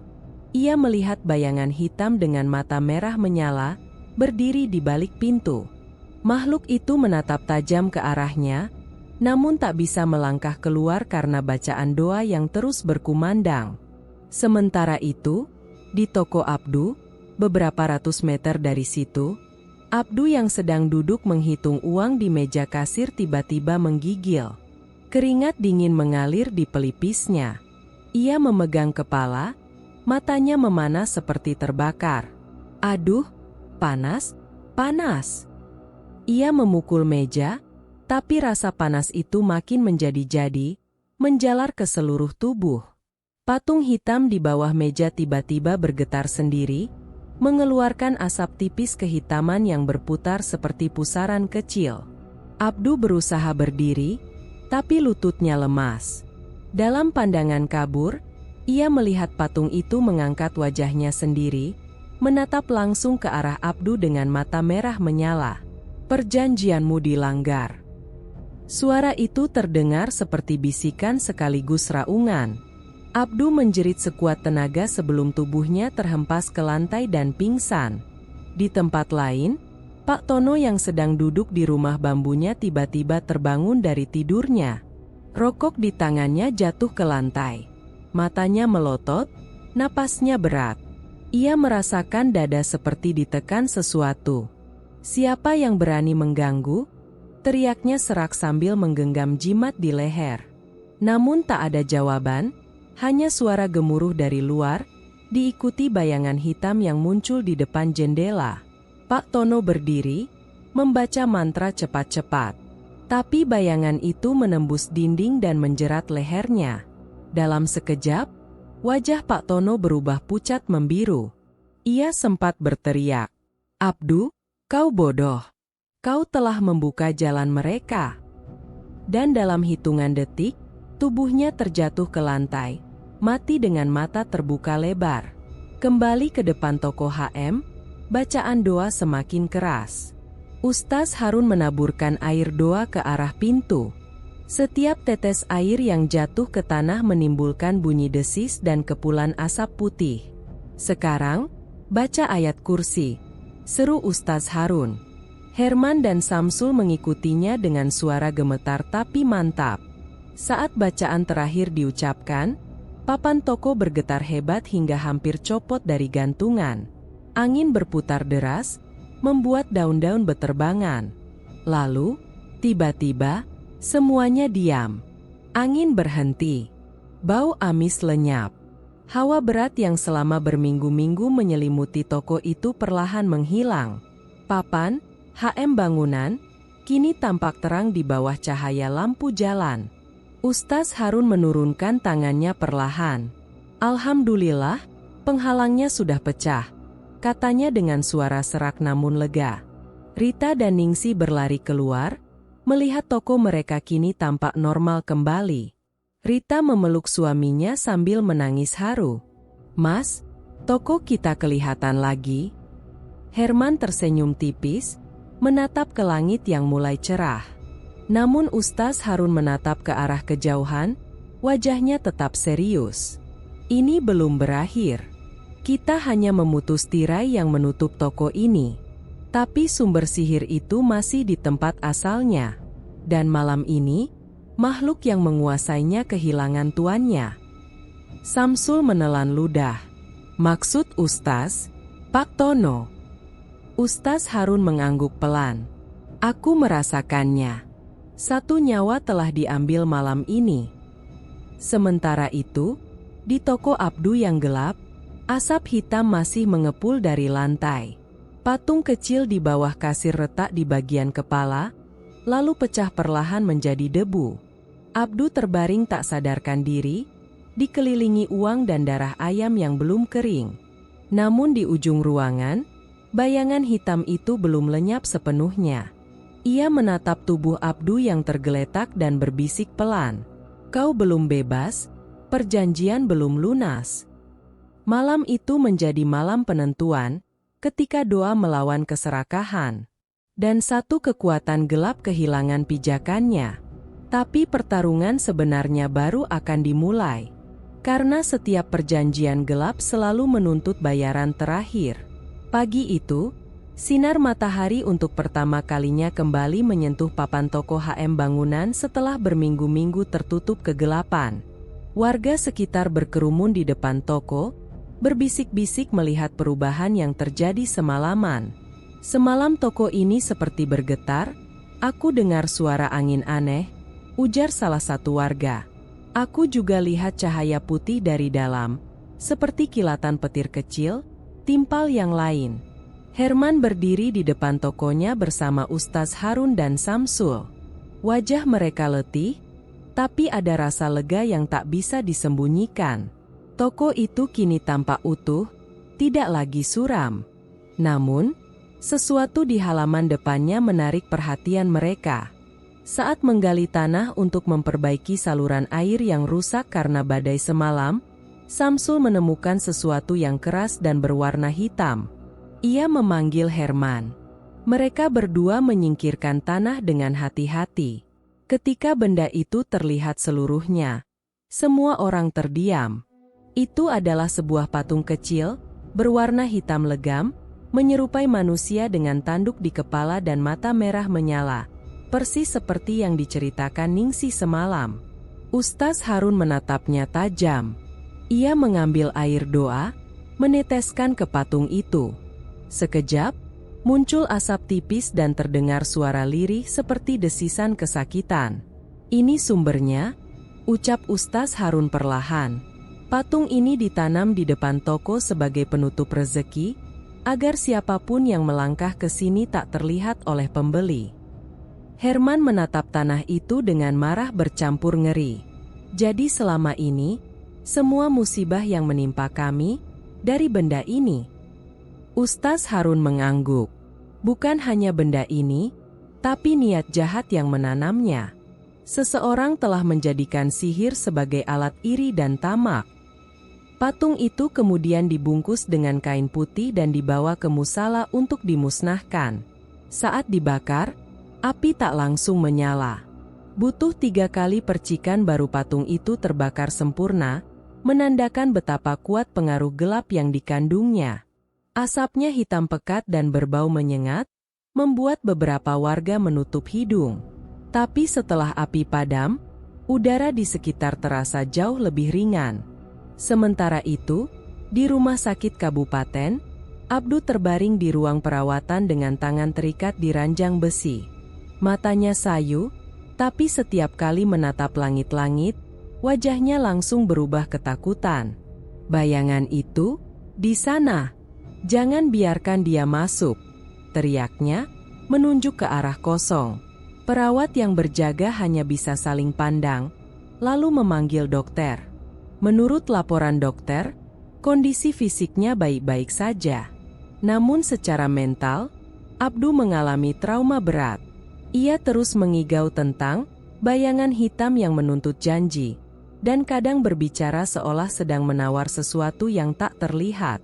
ia melihat bayangan hitam dengan mata merah menyala, berdiri di balik pintu. Makhluk itu menatap tajam ke arahnya, namun tak bisa melangkah keluar karena bacaan doa yang terus berkumandang. Sementara itu, di toko Abdu, beberapa ratus meter dari situ, Abdu yang sedang duduk menghitung uang di meja kasir tiba-tiba menggigil. Keringat dingin mengalir di pelipisnya. Ia memegang kepala, matanya memanas seperti terbakar. Aduh, panas, panas. Ia memukul meja, tapi rasa panas itu makin menjadi-jadi, menjalar ke seluruh tubuh. Patung hitam di bawah meja tiba-tiba bergetar sendiri, mengeluarkan asap tipis kehitaman yang berputar seperti pusaran kecil. Abdu berusaha berdiri, tapi lututnya lemas. Dalam pandangan kabur, ia melihat patung itu mengangkat wajahnya sendiri, menatap langsung ke arah Abdu dengan mata merah menyala. Perjanjianmu dilanggar. Suara itu terdengar seperti bisikan sekaligus raungan. Abdu menjerit sekuat tenaga sebelum tubuhnya terhempas ke lantai dan pingsan. Di tempat lain, Pak Tono yang sedang duduk di rumah bambunya tiba-tiba terbangun dari tidurnya. Rokok di tangannya jatuh ke lantai. Matanya melotot, napasnya berat. Ia merasakan dada seperti ditekan sesuatu. Siapa yang berani mengganggu? Teriaknya serak sambil menggenggam jimat di leher. Namun tak ada jawaban, hanya suara gemuruh dari luar, diikuti bayangan hitam yang muncul di depan jendela. Pak Tono berdiri, membaca mantra cepat-cepat. Tapi bayangan itu menembus dinding dan menjerat lehernya. Dalam sekejap, wajah Pak Tono berubah pucat membiru. Ia sempat berteriak, "Abdu, kau bodoh. Kau telah membuka jalan mereka." Dan dalam hitungan detik, tubuhnya terjatuh ke lantai, mati dengan mata terbuka lebar. Kembali ke depan toko HM, bacaan doa semakin keras. Ustaz Harun menaburkan air doa ke arah pintu. Setiap tetes air yang jatuh ke tanah menimbulkan bunyi desis dan kepulan asap putih. "Sekarang, baca ayat kursi," seru Ustaz Harun. Herman dan Samsul mengikutinya dengan suara gemetar tapi mantap. Saat bacaan terakhir diucapkan, papan toko bergetar hebat hingga hampir copot dari gantungan. Angin berputar deras, membuat daun-daun beterbangan. Lalu, tiba-tiba, semuanya diam. Angin berhenti. Bau amis lenyap. Hawa berat yang selama berminggu-minggu menyelimuti toko itu perlahan menghilang. Papan HM Bangunan kini tampak terang di bawah cahaya lampu jalan. Ustaz Harun menurunkan tangannya perlahan. "Alhamdulillah, penghalangnya sudah pecah," katanya dengan suara serak namun lega. Rita dan Ningsi berlari keluar, melihat toko mereka kini tampak normal kembali. Rita memeluk suaminya sambil menangis haru. "Mas, toko kita kelihatan lagi." Herman tersenyum tipis, menatap ke langit yang mulai cerah. Namun Ustaz Harun menatap ke arah kejauhan, wajahnya tetap serius. "Ini belum berakhir. Kita hanya memutus tirai yang menutup toko ini. Tapi sumber sihir itu masih di tempat asalnya. Dan malam ini, makhluk yang menguasainya kehilangan tuannya." Samsul menelan ludah. "Maksud Ustaz, Pak Tono?" Ustaz Harun mengangguk pelan. "Aku merasakannya. Satu nyawa telah diambil malam ini." Sementara itu, di toko Abdu yang gelap, Asap hitam masih mengepul dari lantai. Patung kecil di bawah kasir retak di bagian kepala, lalu pecah perlahan menjadi debu. Abdu terbaring tak sadarkan diri, dikelilingi uang dan darah ayam yang belum kering. Namun di ujung ruangan, bayangan hitam itu belum lenyap sepenuhnya. Ia menatap tubuh Abdu yang tergeletak dan berbisik pelan. "Kau belum bebas, perjanjian belum lunas." Malam itu menjadi malam penentuan, ketika doa melawan keserakahan. Dan satu kekuatan gelap kehilangan pijakannya. Tapi pertarungan sebenarnya baru akan dimulai. Karena setiap perjanjian gelap selalu menuntut bayaran terakhir. Pagi itu, sinar matahari untuk pertama kalinya kembali menyentuh papan toko HM bangunan setelah berminggu-minggu tertutup kegelapan. Warga sekitar berkerumun di depan toko, berbisik-bisik melihat perubahan yang terjadi semalaman. "Semalam toko ini seperti bergetar, aku dengar suara angin aneh," ujar salah satu warga. "Aku juga lihat cahaya putih dari dalam, seperti kilatan petir kecil," timpal yang lain. Herman berdiri di depan tokonya bersama Ustaz Harun dan Samsul. Wajah mereka letih, tapi ada rasa lega yang tak bisa disembunyikan. Toko itu kini tampak utuh, tidak lagi suram. Namun, sesuatu di halaman depannya menarik perhatian mereka. Saat menggali tanah untuk memperbaiki saluran air yang rusak karena badai semalam, Samsul menemukan sesuatu yang keras dan berwarna hitam. Ia memanggil Herman. Mereka berdua menyingkirkan tanah dengan hati-hati. Ketika benda itu terlihat seluruhnya, semua orang terdiam. Itu adalah sebuah patung kecil, berwarna hitam legam, menyerupai manusia dengan tanduk di kepala dan mata merah menyala, persis seperti yang diceritakan Ningsih semalam. Ustaz Harun menatapnya tajam. Ia mengambil air doa, meneteskan ke patung itu. Sekejap, muncul asap tipis dan terdengar suara lirih seperti desisan kesakitan. "Ini sumbernya," ucap Ustaz Harun perlahan. "Patung ini ditanam di depan toko sebagai penutup rezeki, agar siapapun yang melangkah ke sini tak terlihat oleh pembeli." Herman menatap tanah itu dengan marah bercampur ngeri. "Jadi selama ini, semua musibah yang menimpa kami, dari benda ini?" Ustaz Harun mengangguk. "Bukan hanya benda ini, tapi niat jahat yang menanamnya. Seseorang telah menjadikan sihir sebagai alat iri dan tamak." Patung itu kemudian dibungkus dengan kain putih dan dibawa ke musala untuk dimusnahkan. Saat dibakar, api tak langsung menyala. Butuh 3 kali percikan baru patung itu terbakar sempurna, menandakan betapa kuat pengaruh gelap yang dikandungnya. Asapnya hitam pekat dan berbau menyengat, membuat beberapa warga menutup hidung. Tapi setelah api padam, udara di sekitar terasa jauh lebih ringan. Sementara itu, di rumah sakit kabupaten, Abdu terbaring di ruang perawatan dengan tangan terikat di ranjang besi. Matanya sayu, tapi setiap kali menatap langit-langit, wajahnya langsung berubah ketakutan. "Bayangan itu, di sana. Jangan biarkan dia masuk," teriaknya, menunjuk ke arah kosong. Perawat yang berjaga hanya bisa saling pandang, lalu memanggil dokter. Menurut laporan dokter, kondisi fisiknya baik-baik saja. Namun secara mental, Abdu mengalami trauma berat. Ia terus mengigau tentang bayangan hitam yang menuntut janji, dan kadang berbicara seolah sedang menawar sesuatu yang tak terlihat.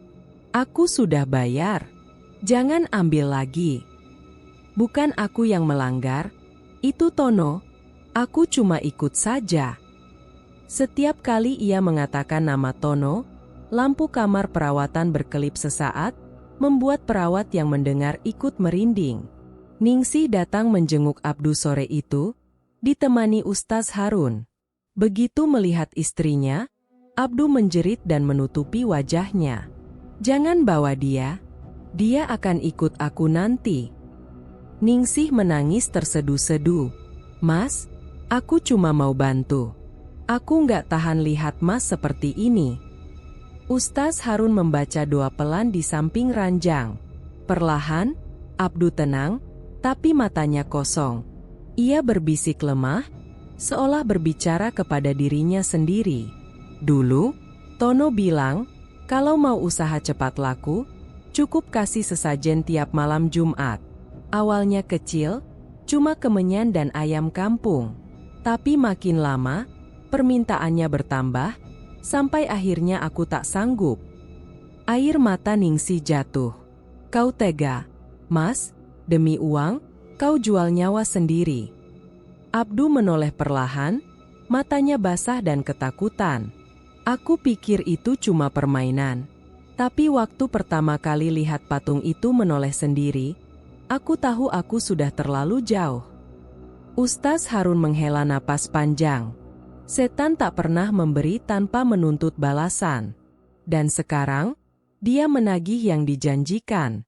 "Aku sudah bayar. Jangan ambil lagi. Bukan aku yang melanggar, itu Tono. Aku cuma ikut saja." Setiap kali ia mengatakan nama Tono, lampu kamar perawatan berkelip sesaat, membuat perawat yang mendengar ikut merinding. Ningsih datang menjenguk Abdu sore itu, ditemani Ustaz Harun. Begitu melihat istrinya, Abdu menjerit dan menutupi wajahnya. "Jangan bawa dia. Dia akan ikut aku nanti." Ningsih menangis terseduh-seduh. "Mas, aku cuma mau bantu. Aku nggak tahan lihat Mas seperti ini." Ustaz Harun membaca doa pelan di samping ranjang. Perlahan, Abdu tenang, tapi matanya kosong. Ia berbisik lemah, seolah berbicara kepada dirinya sendiri. Dulu, Tono bilang, kalau mau usaha cepat laku, cukup kasih sesajen tiap malam Jumat. Awalnya kecil, cuma kemenyan dan ayam kampung. Tapi makin lama, permintaannya bertambah, sampai akhirnya aku tak sanggup. Air mata Ningsih jatuh. Kau tega, Mas, demi uang, kau jual nyawa sendiri. Abdu menoleh perlahan, matanya basah dan ketakutan. Aku pikir itu cuma permainan. Tapi waktu pertama kali lihat patung itu menoleh sendiri, aku tahu aku sudah terlalu jauh. Ustaz Harun menghela napas panjang. Setan tak pernah memberi tanpa menuntut balasan. Dan sekarang, dia menagih yang dijanjikan.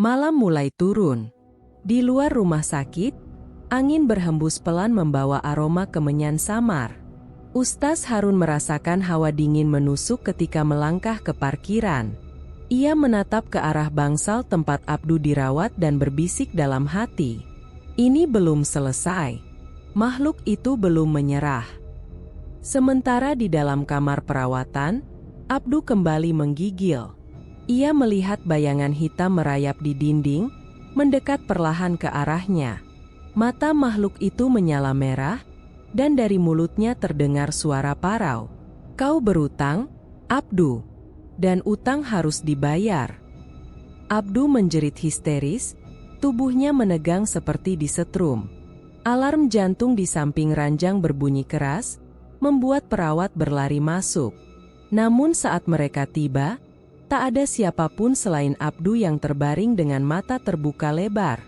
Malam mulai turun. Di luar rumah sakit, angin berhembus pelan membawa aroma kemenyan samar. Ustaz Harun merasakan hawa dingin menusuk ketika melangkah ke parkiran. Ia menatap ke arah bangsal tempat Abdu dirawat dan berbisik dalam hati. Ini belum selesai. Makhluk itu belum menyerah. Sementara di dalam kamar perawatan, Abdu kembali menggigil. Ia melihat bayangan hitam merayap di dinding, mendekat perlahan ke arahnya. Mata makhluk itu menyala merah, dan dari mulutnya terdengar suara parau. Kau berutang, Abdu, dan utang harus dibayar. Abdu menjerit histeris, tubuhnya menegang seperti disetrum. Alarm jantung di samping ranjang berbunyi keras, membuat perawat berlari masuk. Namun saat mereka tiba, tak ada siapapun selain Abdu yang terbaring dengan mata terbuka lebar.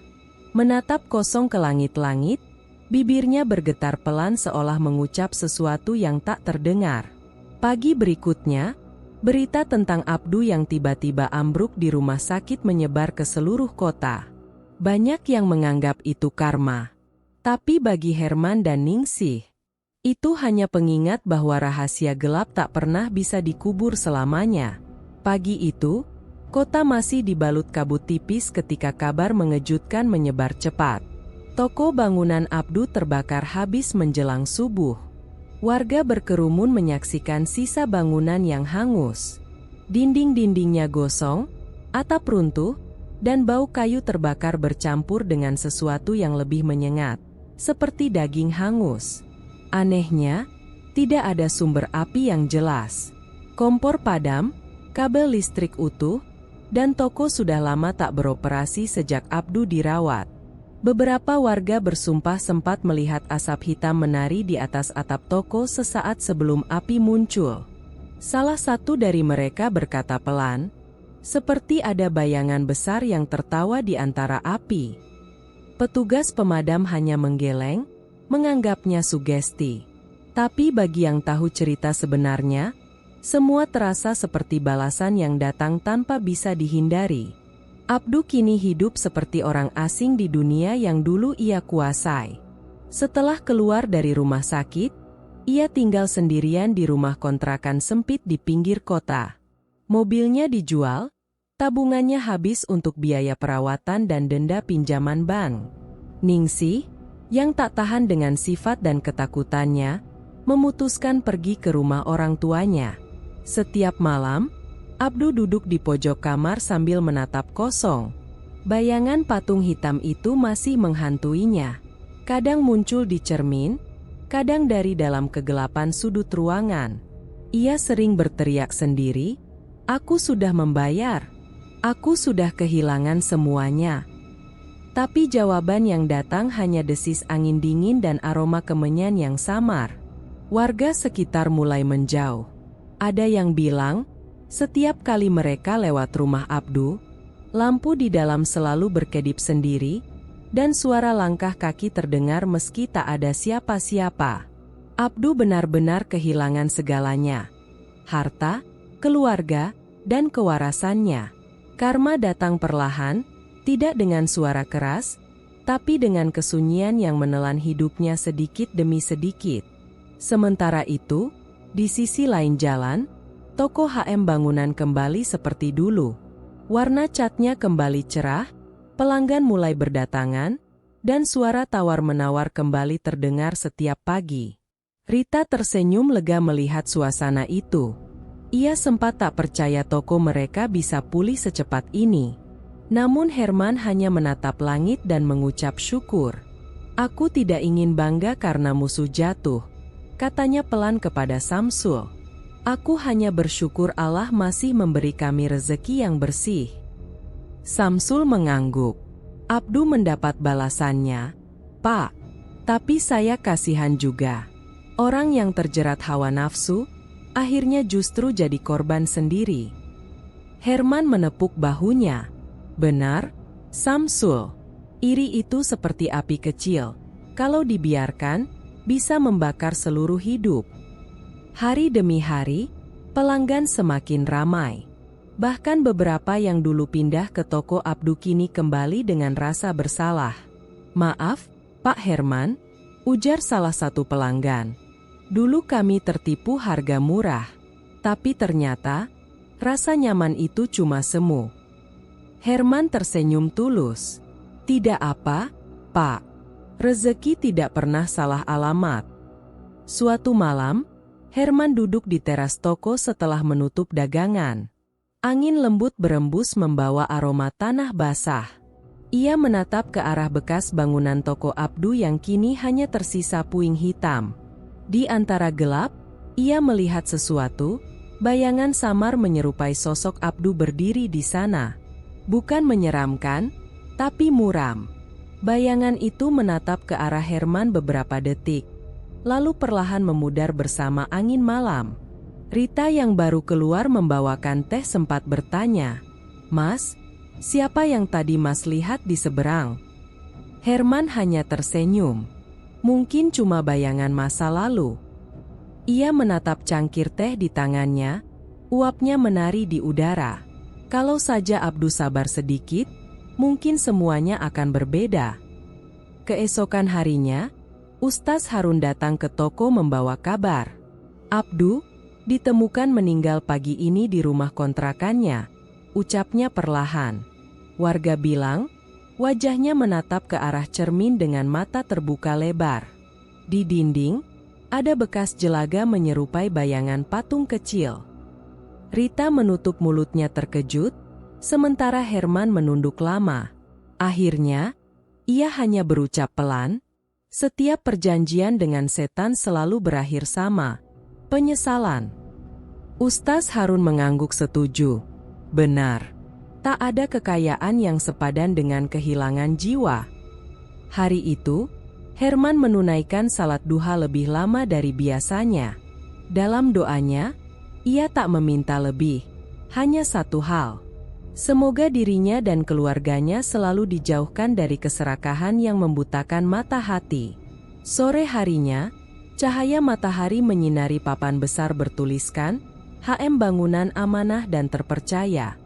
Menatap kosong ke langit-langit, bibirnya bergetar pelan seolah mengucap sesuatu yang tak terdengar. Pagi berikutnya, berita tentang Abdu yang tiba-tiba ambruk di rumah sakit menyebar ke seluruh kota. Banyak yang menganggap itu karma. Tapi bagi Herman dan Ningsih, itu hanya pengingat bahwa rahasia gelap tak pernah bisa dikubur selamanya. Pagi itu, kota masih dibalut kabut tipis ketika kabar mengejutkan menyebar cepat. Toko bangunan Abdu terbakar habis menjelang subuh. Warga berkerumun menyaksikan sisa bangunan yang hangus. Dinding-dindingnya gosong, atap runtuh, dan bau kayu terbakar bercampur dengan sesuatu yang lebih menyengat, seperti daging hangus. Anehnya, tidak ada sumber api yang jelas. Kompor padam, kabel listrik utuh, dan toko sudah lama tak beroperasi sejak Abdu dirawat. Beberapa warga bersumpah sempat melihat asap hitam menari di atas atap toko sesaat sebelum api muncul. Salah satu dari mereka berkata pelan, seperti ada bayangan besar yang tertawa di antara api. Petugas pemadam hanya menggeleng, menganggapnya sugesti. Tapi bagi yang tahu cerita sebenarnya, semua terasa seperti balasan yang datang tanpa bisa dihindari. Abdu kini hidup seperti orang asing di dunia yang dulu ia kuasai. Setelah keluar dari rumah sakit, ia tinggal sendirian di rumah kontrakan sempit di pinggir kota. Mobilnya dijual, tabungannya habis untuk biaya perawatan dan denda pinjaman bank. Ningsih, yang tak tahan dengan sifat dan ketakutannya, memutuskan pergi ke rumah orang tuanya. Setiap malam, Abdu duduk di pojok kamar sambil menatap kosong. Bayangan patung hitam itu masih menghantuinya. Kadang muncul di cermin, kadang dari dalam kegelapan sudut ruangan. Ia sering berteriak sendiri, "Aku sudah membayar. Aku sudah kehilangan semuanya." Tapi jawaban yang datang hanya desis angin dingin dan aroma kemenyan yang samar. Warga sekitar mulai menjauh. Ada yang bilang, setiap kali mereka lewat rumah Abdu, lampu di dalam selalu berkedip sendiri, dan suara langkah kaki terdengar meski tak ada siapa-siapa. Abdu benar-benar kehilangan segalanya. Harta, keluarga, dan kewarasannya. Karma datang perlahan, tidak dengan suara keras, tapi dengan kesunyian yang menelan hidupnya sedikit demi sedikit. Sementara itu, di sisi lain jalan, Toko HM Bangunan kembali seperti dulu. Warna catnya kembali cerah, pelanggan mulai berdatangan, dan suara tawar-menawar kembali terdengar setiap pagi. Rita tersenyum lega melihat suasana itu. Ia sempat tak percaya toko mereka bisa pulih secepat ini. Namun Herman hanya menatap langit dan mengucap syukur. "Aku tidak ingin bangga karena musuh jatuh," katanya pelan kepada Samsul. "Aku hanya bersyukur Allah masih memberi kami rezeki yang bersih." Samsul mengangguk. Abdu mendapat balasannya, "Pak, tapi saya kasihan juga. Orang yang terjerat hawa nafsu, akhirnya justru jadi korban sendiri." Herman menepuk bahunya. "Benar, Samsul. Iri itu seperti api kecil. Kalau dibiarkan, bisa membakar seluruh hidup." Hari demi hari, pelanggan semakin ramai. Bahkan beberapa yang dulu pindah ke toko Abdu kini kembali dengan rasa bersalah. "Maaf, Pak Herman," ujar salah satu pelanggan. "Dulu kami tertipu harga murah. Tapi ternyata, rasa nyaman itu cuma semu." Herman tersenyum tulus. "Tidak apa, Pak. Rezeki tidak pernah salah alamat." Suatu malam, Herman duduk di teras toko setelah menutup dagangan. Angin lembut berembus membawa aroma tanah basah. Ia menatap ke arah bekas bangunan toko Abdu yang kini hanya tersisa puing hitam. Di antara gelap, ia melihat sesuatu, bayangan samar menyerupai sosok Abdu berdiri di sana. Bukan menyeramkan, tapi muram. Bayangan itu menatap ke arah Herman beberapa detik, lalu perlahan memudar bersama angin malam. Rita yang baru keluar membawakan teh sempat bertanya, "Mas, siapa yang tadi Mas lihat di seberang?" Herman hanya tersenyum. "Mungkin cuma bayangan masa lalu." Ia menatap cangkir teh di tangannya, uapnya menari di udara. Kalau saja Abdu sabar sedikit, mungkin semuanya akan berbeda. Keesokan harinya, Ustaz Harun datang ke toko membawa kabar. "Abdu ditemukan meninggal pagi ini di rumah kontrakannya," ucapnya perlahan. Warga bilang, wajahnya menatap ke arah cermin dengan mata terbuka lebar. Di dinding, ada bekas jelaga menyerupai bayangan patung kecil. Rita menutup mulutnya terkejut, sementara Herman menunduk lama. Akhirnya, ia hanya berucap pelan, "Setiap perjanjian dengan setan selalu berakhir sama, penyesalan." Ustaz Harun mengangguk setuju. "Benar. Tak ada kekayaan yang sepadan dengan kehilangan jiwa." Hari itu, Herman menunaikan salat duha lebih lama dari biasanya. Dalam doanya, ia tak meminta lebih, hanya satu hal. Semoga dirinya dan keluarganya selalu dijauhkan dari keserakahan yang membutakan mata hati. Sore harinya, cahaya matahari menyinari papan besar bertuliskan, HM Bangunan Amanah dan Terpercaya.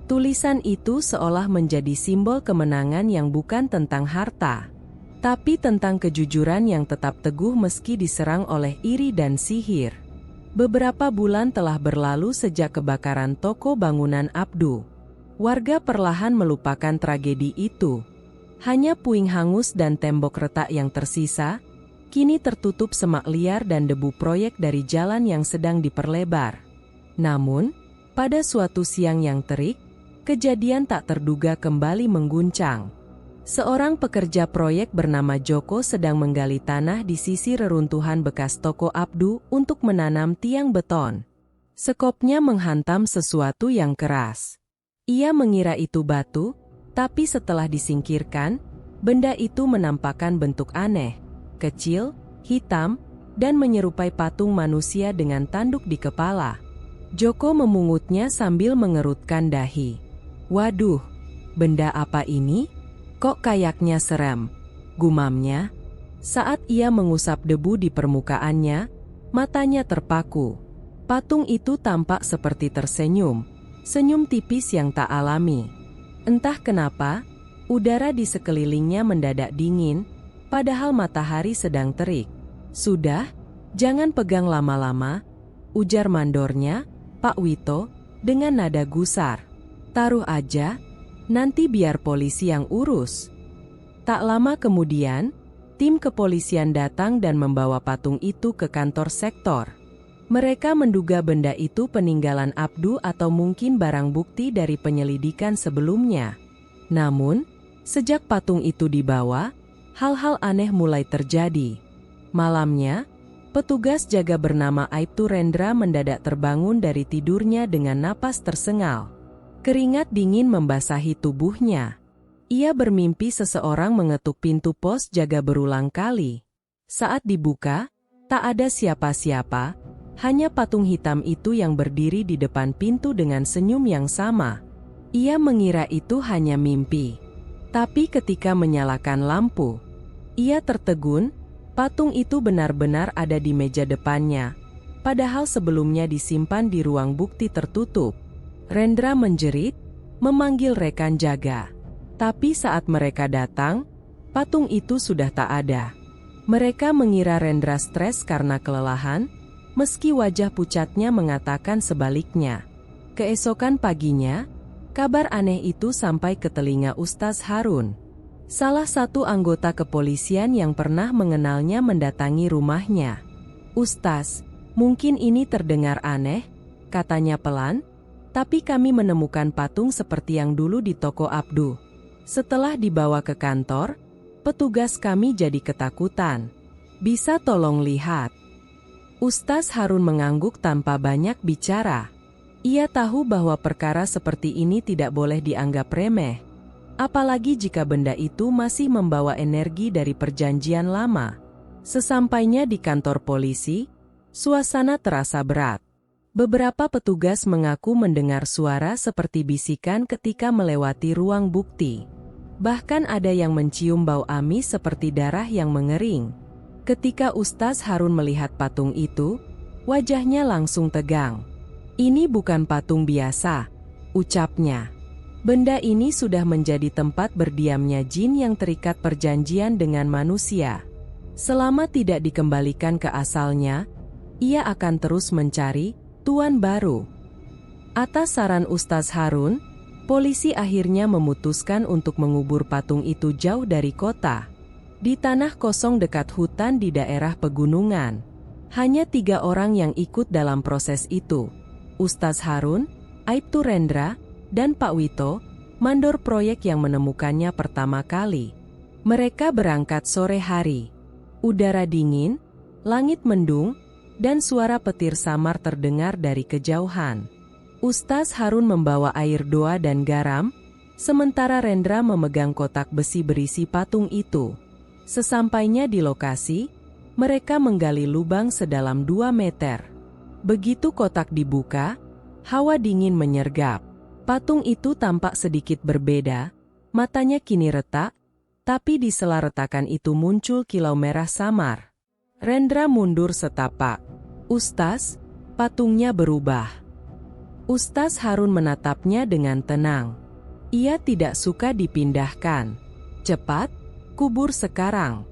Tulisan itu seolah menjadi simbol kemenangan yang bukan tentang harta, tapi tentang kejujuran yang tetap teguh meski diserang oleh iri dan sihir. Beberapa bulan telah berlalu sejak kebakaran toko bangunan Abdu. Warga perlahan melupakan tragedi itu. Hanya puing hangus dan tembok retak yang tersisa, kini tertutup semak liar dan debu proyek dari jalan yang sedang diperlebar. Namun, pada suatu siang yang terik, kejadian tak terduga kembali mengguncang. Seorang pekerja proyek bernama Joko sedang menggali tanah di sisi reruntuhan bekas toko Abdu untuk menanam tiang beton. Sekopnya menghantam sesuatu yang keras. Ia mengira itu batu, tapi setelah disingkirkan, benda itu menampakkan bentuk aneh, kecil, hitam, dan menyerupai patung manusia dengan tanduk di kepala. Joko memungutnya sambil mengerutkan dahi. "Waduh, benda apa ini? Kok kayaknya serem?" gumamnya. Saat ia mengusap debu di permukaannya, matanya terpaku. Patung itu tampak seperti tersenyum, senyum tipis yang tak alami. Entah kenapa, udara di sekelilingnya mendadak dingin, padahal matahari sedang terik. "Sudah, jangan pegang lama-lama," ujar mandornya, Pak Wito, dengan nada gusar. "Taruh aja, nanti biar polisi yang urus." Tak lama kemudian, tim kepolisian datang dan membawa patung itu ke kantor sektor. Mereka menduga benda itu peninggalan Abdu atau mungkin barang bukti dari penyelidikan sebelumnya. Namun, sejak patung itu dibawa, hal-hal aneh mulai terjadi. Malamnya, petugas jaga bernama Aibtu Rendra mendadak terbangun dari tidurnya dengan napas tersengal. Keringat dingin membasahi tubuhnya. Ia bermimpi seseorang mengetuk pintu pos jaga berulang kali. Saat dibuka, tak ada siapa-siapa, hanya patung hitam itu yang berdiri di depan pintu dengan senyum yang sama. Ia mengira itu hanya mimpi. Tapi ketika menyalakan lampu, ia tertegun, patung itu benar-benar ada di meja depannya, padahal sebelumnya disimpan di ruang bukti tertutup. Rendra menjerit, memanggil rekan jaga. Tapi saat mereka datang, patung itu sudah tak ada. Mereka mengira Rendra stres karena kelelahan, meski wajah pucatnya mengatakan sebaliknya. Keesokan paginya, kabar aneh itu sampai ke telinga Ustaz Harun. Salah satu anggota kepolisian yang pernah mengenalnya mendatangi rumahnya. "Ustaz, mungkin ini terdengar aneh," katanya pelan, "tapi kami menemukan patung seperti yang dulu di toko Abdu. Setelah dibawa ke kantor, petugas kami jadi ketakutan. Bisa tolong lihat?" Ustaz Harun mengangguk tanpa banyak bicara. Ia tahu bahwa perkara seperti ini tidak boleh dianggap remeh. Apalagi jika benda itu masih membawa energi dari perjanjian lama. Sesampainya di kantor polisi, suasana terasa berat. Beberapa petugas mengaku mendengar suara seperti bisikan ketika melewati ruang bukti. Bahkan ada yang mencium bau amis seperti darah yang mengering. Ketika Ustaz Harun melihat patung itu, wajahnya langsung tegang. "Ini bukan patung biasa," ucapnya. "Benda ini sudah menjadi tempat berdiamnya jin yang terikat perjanjian dengan manusia. Selama tidak dikembalikan ke asalnya, ia akan terus mencari tuan baru." Atas saran Ustaz Harun, polisi akhirnya memutuskan untuk mengubur patung itu jauh dari kota. Di tanah kosong dekat hutan di daerah pegunungan. Hanya 3 orang yang ikut dalam proses itu. Ustaz Harun, Aibtu Rendra, dan Pak Wito, mandor proyek yang menemukannya pertama kali. Mereka berangkat sore hari. Udara dingin, langit mendung, dan suara petir samar terdengar dari kejauhan. Ustaz Harun membawa air doa dan garam, sementara Rendra memegang kotak besi berisi patung itu. Sesampainya di lokasi, mereka menggali lubang sedalam 2 meter. Begitu kotak dibuka, hawa dingin menyergap. Patung itu tampak sedikit berbeda, matanya kini retak, tapi di sela retakan itu muncul kilau merah samar. Rendra mundur setapak. "Ustaz, patungnya berubah." Ustaz Harun menatapnya dengan tenang. Ia tidak suka dipindahkan. "Cepat, kubur sekarang."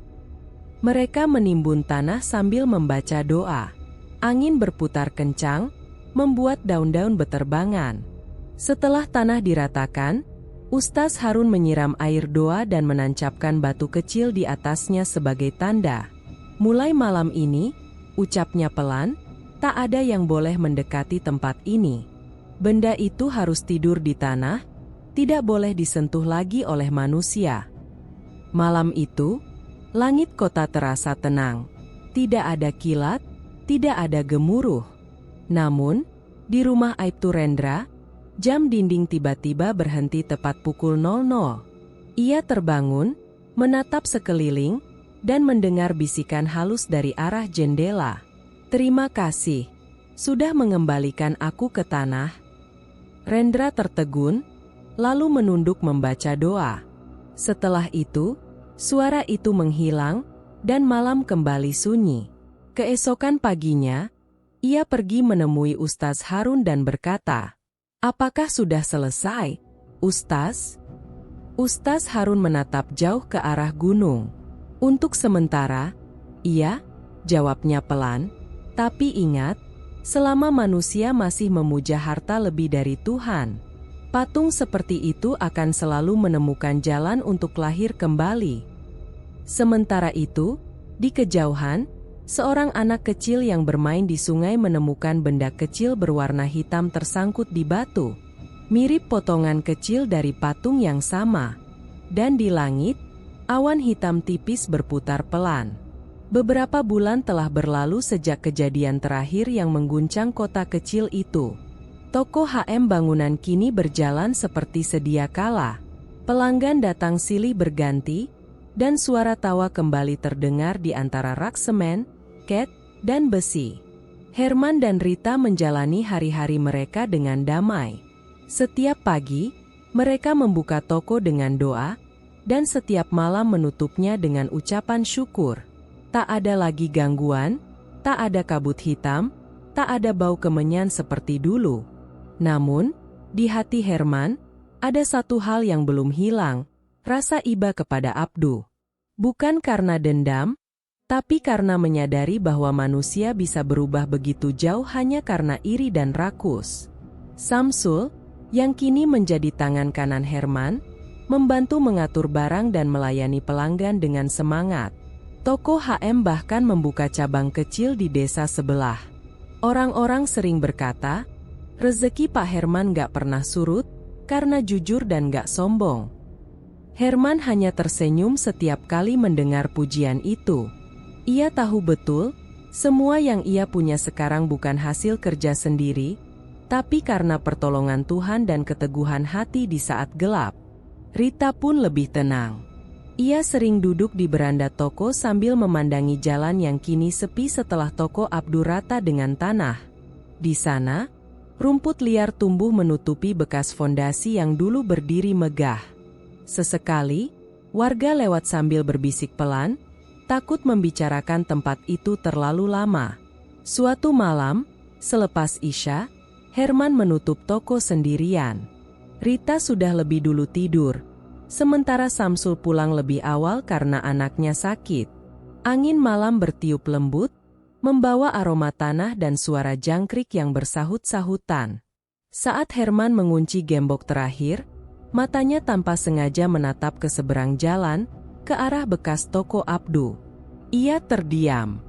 Mereka menimbun tanah sambil membaca doa. Angin berputar kencang, membuat daun-daun beterbangan. Setelah tanah diratakan, Ustaz Harun menyiram air doa dan menancapkan batu kecil di atasnya sebagai tanda. "Mulai malam ini," ucapnya pelan, "tak ada yang boleh mendekati tempat ini. Benda itu harus tidur di tanah, tidak boleh disentuh lagi oleh manusia." Malam itu, langit kota terasa tenang. Tidak ada kilat, tidak ada gemuruh. Namun, di rumah Aibtu Rendra, jam dinding tiba-tiba berhenti tepat pukul 00. Ia terbangun, menatap sekeliling, dan mendengar bisikan halus dari arah jendela. "Terima kasih, sudah mengembalikan aku ke tanah." Rendra tertegun, lalu menunduk membaca doa. Setelah itu, suara itu menghilang, dan malam kembali sunyi. Keesokan paginya, ia pergi menemui Ustaz Harun dan berkata, "Apakah sudah selesai, Ustaz?" Ustaz Harun menatap jauh ke arah gunung. "Untuk sementara, iya," jawabnya pelan. "Tapi ingat, Selama manusia masih memuja harta lebih dari Tuhan, patung seperti itu akan selalu menemukan jalan untuk lahir kembali. Sementara itu, di kejauhan, seorang anak kecil yang bermain di sungai menemukan benda kecil berwarna hitam tersangkut di batu, mirip potongan kecil dari patung yang sama. Dan di langit, awan hitam tipis berputar pelan. Beberapa bulan telah berlalu sejak kejadian terakhir yang mengguncang kota kecil itu. Toko HM bangunan kini berjalan seperti sedia kala. Pelanggan datang silih berganti, dan suara tawa kembali terdengar di antara rak semen, cat, dan besi. Herman dan Rita menjalani hari-hari mereka dengan damai. Setiap pagi, mereka membuka toko dengan doa, dan setiap malam menutupnya dengan ucapan syukur. Tak ada lagi gangguan, tak ada kabut hitam, tak ada bau kemenyan seperti dulu. Namun, di hati Herman, ada satu hal yang belum hilang, rasa iba kepada Abdu. Bukan karena dendam, tapi karena menyadari bahwa manusia bisa berubah begitu jauh hanya karena iri dan rakus. Samsul, yang kini menjadi tangan kanan Herman, membantu mengatur barang dan melayani pelanggan dengan semangat. Toko HM bahkan membuka cabang kecil di desa sebelah. Orang-orang sering berkata, rezeki Pak Herman gak pernah surut, karena jujur dan gak sombong. Herman hanya tersenyum setiap kali mendengar pujian itu. Ia tahu betul, semua yang ia punya sekarang bukan hasil kerja sendiri, tapi karena pertolongan Tuhan dan keteguhan hati di saat gelap. Rita pun lebih tenang. Ia sering duduk di beranda toko sambil memandangi jalan yang kini sepi setelah toko Abdu rata dengan tanah. Di sana, rumput liar tumbuh menutupi bekas fondasi yang dulu berdiri megah. Sesekali, warga lewat sambil berbisik pelan, takut membicarakan tempat itu terlalu lama. Suatu malam, selepas Isya, Herman menutup toko sendirian. Rita sudah lebih dulu tidur, sementara Samsul pulang lebih awal karena anaknya sakit. Angin malam bertiup lembut, membawa aroma tanah dan suara jangkrik yang bersahut-sahutan. Saat Herman mengunci gembok terakhir, matanya tanpa sengaja menatap ke seberang jalan, ke arah bekas toko Abdu. Ia terdiam.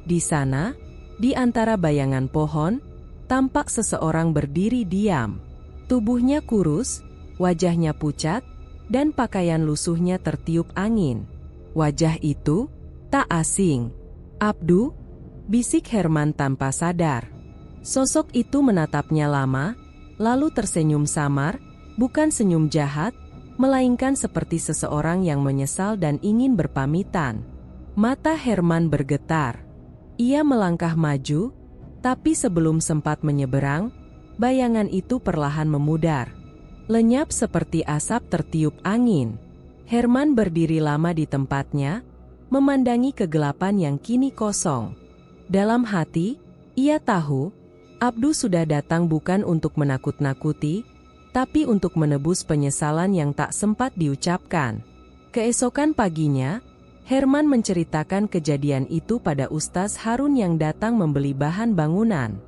Di sana, di antara bayangan pohon, tampak seseorang berdiri diam. Tubuhnya kurus, wajahnya pucat, dan pakaian lusuhnya tertiup angin. Wajah itu tak asing. Abdu, bisik Herman tanpa sadar. Sosok itu menatapnya lama, lalu tersenyum samar, bukan senyum jahat, melainkan seperti seseorang yang menyesal dan ingin berpamitan. Mata Herman bergetar. Ia melangkah maju, tapi sebelum sempat menyeberang, bayangan itu perlahan memudar. Lenyap seperti asap tertiup angin. Herman berdiri lama di tempatnya, memandangi kegelapan yang kini kosong. Dalam hati, ia tahu, Abdu sudah datang bukan untuk menakut-nakuti, tapi untuk menebus penyesalan yang tak sempat diucapkan. Keesokan paginya, Herman menceritakan kejadian itu pada Ustaz Harun yang datang membeli bahan bangunan.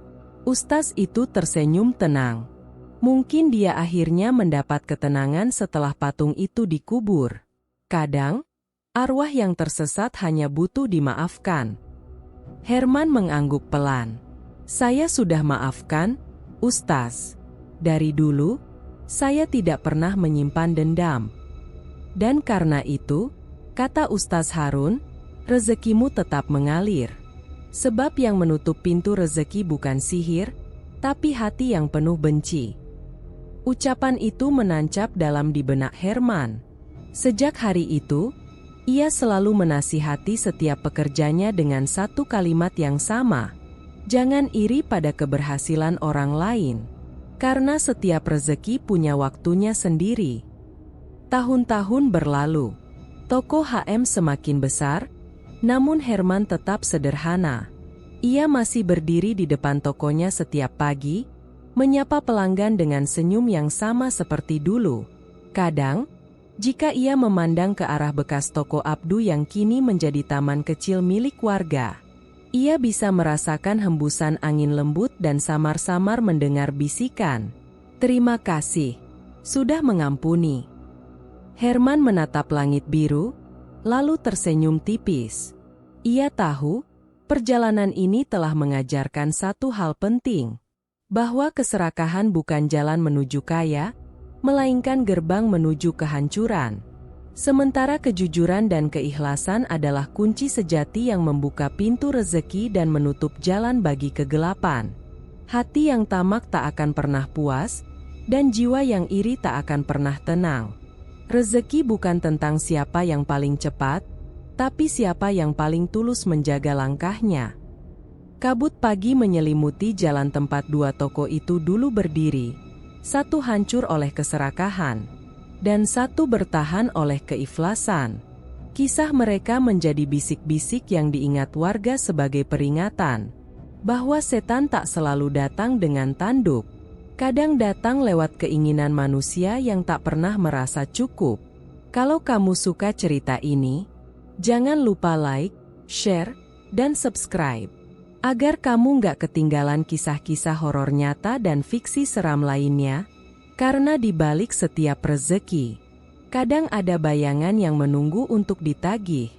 Ustaz itu tersenyum tenang. Mungkin dia akhirnya mendapat ketenangan setelah patung itu dikubur. Kadang, arwah yang tersesat hanya butuh dimaafkan. Herman mengangguk pelan. Saya sudah maafkan, Ustaz. Dari dulu, saya tidak pernah menyimpan dendam. Dan karena itu, kata Ustaz Harun, rezekimu tetap mengalir. Sebab yang menutup pintu rezeki bukan sihir, tapi hati yang penuh benci. Ucapan itu menancap dalam di benak Herman. Sejak hari itu, ia selalu menasihati setiap pekerjanya dengan satu kalimat yang sama. Jangan iri pada keberhasilan orang lain. Karena setiap rezeki punya waktunya sendiri. Tahun-tahun berlalu. Toko HM semakin besar, namun Herman tetap sederhana. Ia masih berdiri di depan tokonya setiap pagi, menyapa pelanggan dengan senyum yang sama seperti dulu. Kadang, jika ia memandang ke arah bekas toko Abdu yang kini menjadi taman kecil milik warga, Ia bisa merasakan hembusan angin lembut dan samar-samar mendengar bisikan, "Terima kasih, sudah mengampuni." Herman menatap langit biru, lalu tersenyum tipis. Ia tahu, perjalanan ini telah mengajarkan satu hal penting, bahwa keserakahan bukan jalan menuju kaya, melainkan gerbang menuju kehancuran. Sementara kejujuran dan keikhlasan adalah kunci sejati yang membuka pintu rezeki dan menutup jalan bagi kegelapan. Hati yang tamak tak akan pernah puas, dan jiwa yang iri tak akan pernah tenang. Rezeki bukan tentang siapa yang paling cepat, tapi siapa yang paling tulus menjaga langkahnya. Kabut pagi menyelimuti jalan tempat dua toko itu dulu berdiri. Satu hancur oleh keserakahan, dan satu bertahan oleh keikhlasan. Kisah mereka menjadi bisik-bisik yang diingat warga sebagai peringatan, bahwa setan tak selalu datang dengan tanduk. Kadang datang lewat keinginan manusia yang tak pernah merasa cukup. Kalau kamu suka cerita ini, jangan lupa like, share, dan subscribe, agar kamu nggak ketinggalan kisah-kisah horor nyata dan fiksi seram lainnya. Karena di balik setiap rezeki, kadang ada bayangan yang menunggu untuk ditagih.